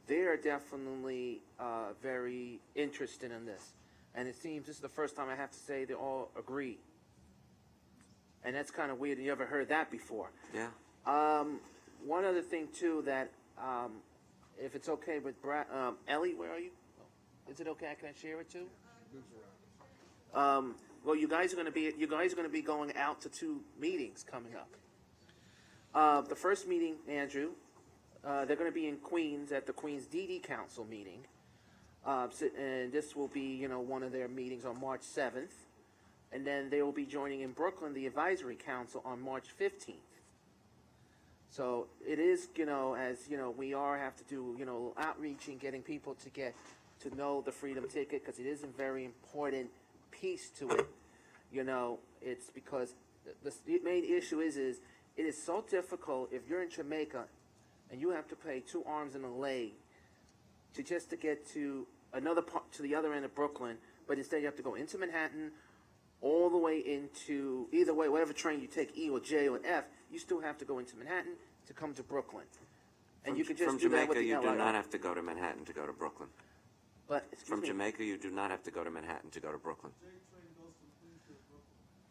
Speaker 2: they are definitely very interested in this. And it seems this is the first time I have to say they all agree. And that's kind of weird. You ever heard that before?
Speaker 1: Yeah.
Speaker 2: One other thing too that, if it's okay with Ellie, where are you? Is it okay? Can I share it too? Well, you guys are going to be going out to 2 meetings coming up. The first meeting, Andrew, they're going to be in Queens at the Queens DD Council meeting. And this will be, one of their meetings on March 7th. And then they will be joining in Brooklyn the Advisory Council on March 15th. So it is, as, we have to do, outreach and getting people to get to know the Freedom Ticket, because it is a very important piece to it. It's because the main issue is it is so difficult if you're in Jamaica and you have to pay 2 arms and a leg to get to another part, to the other end of Brooklyn, but instead you have to go into Manhattan, all the way into, either way, whatever train you take, E or J or F, you still have to go into Manhattan to come to Brooklyn. And you can just
Speaker 1: From
Speaker 2: do that with
Speaker 1: Jamaica,
Speaker 2: the
Speaker 1: you do
Speaker 2: LIR.
Speaker 1: not have to go to Manhattan to go to Brooklyn.
Speaker 2: But, excuse
Speaker 1: From
Speaker 2: me,
Speaker 1: Jamaica, you do not have to go to Manhattan to go to Brooklyn.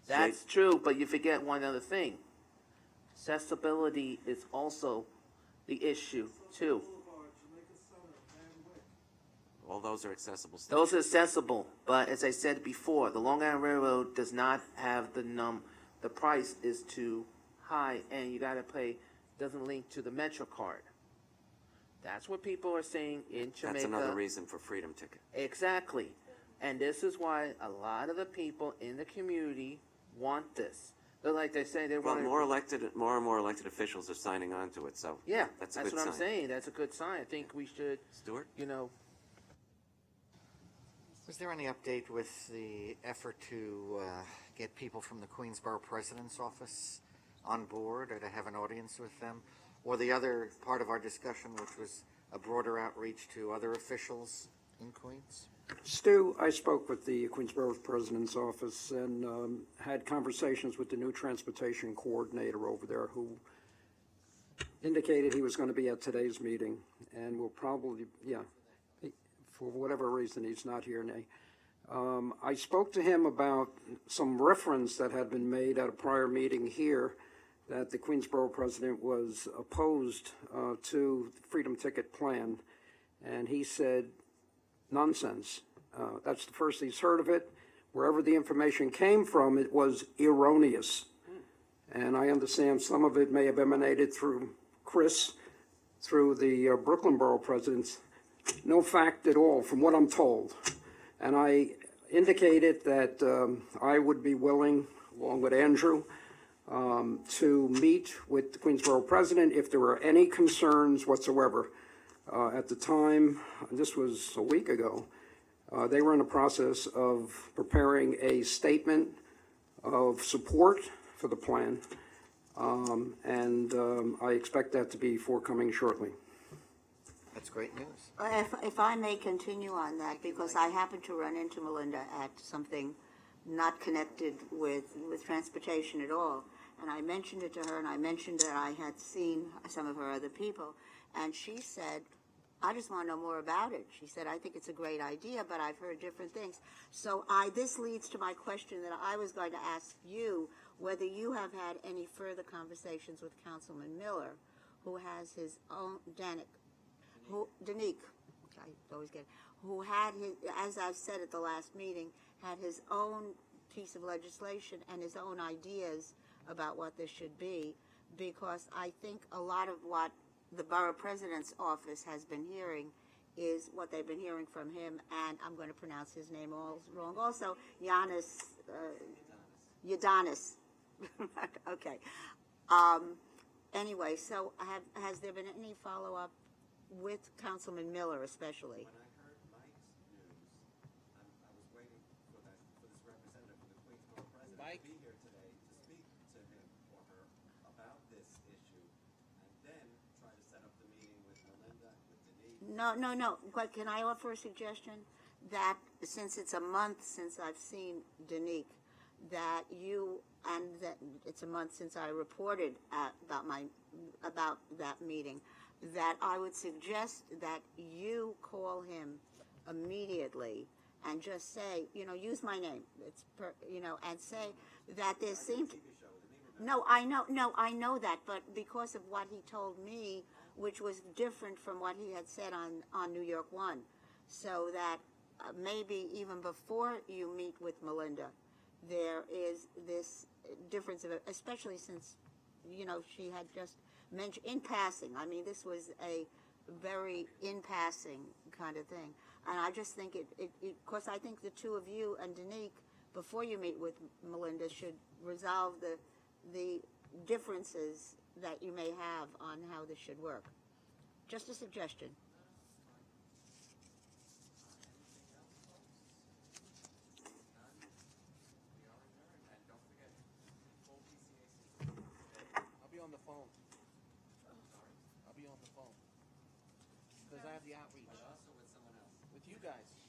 Speaker 2: that's true, but you forget one other thing. Accessibility is also the issue, too.
Speaker 1: All those are accessible stations.
Speaker 2: Those are accessible, but as I said before, the Long Island Railroad does not have the price is too high, and you gotta pay, doesn't link to the Metro card. That's what people are saying in Jamaica.
Speaker 1: That's another reason for Freedom Ticket.
Speaker 2: Exactly. And this is why a lot of the people in the community want this. They're like they say, they
Speaker 1: Well,
Speaker 2: want
Speaker 1: more and more elected officials are signing on to it, so
Speaker 2: Yeah,
Speaker 1: that's
Speaker 2: that's
Speaker 1: a good
Speaker 2: what I'm
Speaker 1: sign.
Speaker 2: saying. That's a good sign. I think we should,
Speaker 1: Stuart?
Speaker 9: Was there any update with the effort to get people from the Queensborough President's Office on board or to have an audience with them? Or the other part of our discussion, which was a broader outreach to other officials in Queens?
Speaker 6: Stu, I spoke with the Queensborough President's Office and had conversations with the new transportation coordinator over there who indicated he was going to be at today's meeting and will probably, for whatever reason, he's not here now. I spoke to him about some reference that had been made at a prior meeting here that the Queensborough president was opposed to the Freedom Ticket plan, and he said, nonsense. That's the first he's heard of it. Wherever the information came from, it was erroneous. And I understand some of it may have emanated through Chris, through the Brooklyn Borough presidents. No fact at all, from what I'm told. And I indicated that I would be willing, along with Andrew, to meet with the Queensborough president if there were any concerns whatsoever. At the time, this was a week ago, they were in the process of preparing a statement of support for the plan, and I expect that to be forthcoming shortly.
Speaker 9: That's great news.
Speaker 5: If I may continue on that, because I happened to run into Melinda at something not connected with transportation at all, and I mentioned it to her, and I mentioned that I had seen some of her other people, and she said, I just want to know more about it. She said, I think it's a great idea, but I've heard different things. So this leads to my question that I was going to ask you, whether you have had any further conversations with Councilman Miller, who has his own, Danique, I always get, who had his, as I've said at the last meeting, had his own piece of legislation and his own ideas about what this should be, because I think a lot of what the borough president's office has been hearing is what they've been hearing from him, and I'm going to pronounce his name all wrong also, Udonis. Okay. Anyway, so has there been any follow-up with Councilman Miller especially?
Speaker 1: When I heard Mike's news, I was waiting for this representative from the Queensborough president to be here today to speak to him or her about this issue, and then try to set up the meeting with Melinda, with Denise.
Speaker 5: No. But can I offer a suggestion? That since it's a month since I've seen Danique, that you, and that it's a month since I reported about that meeting, that I would suggest that you call him immediately and just say, use my name. And say that there seems. No, I know that, but because of what he told me, which was different from what he had said on New York One, so that maybe even before you meet with Melinda, there is this difference of, especially since, she had just mentioned in passing. I mean, this was a very in passing kind of thing, and I just think because I think the two of you and Danique, before you meet with Melinda, should resolve the differences that you may have on how this should work. Just a suggestion.
Speaker 2: I'll be on the phone. I'll be on the phone. You guys.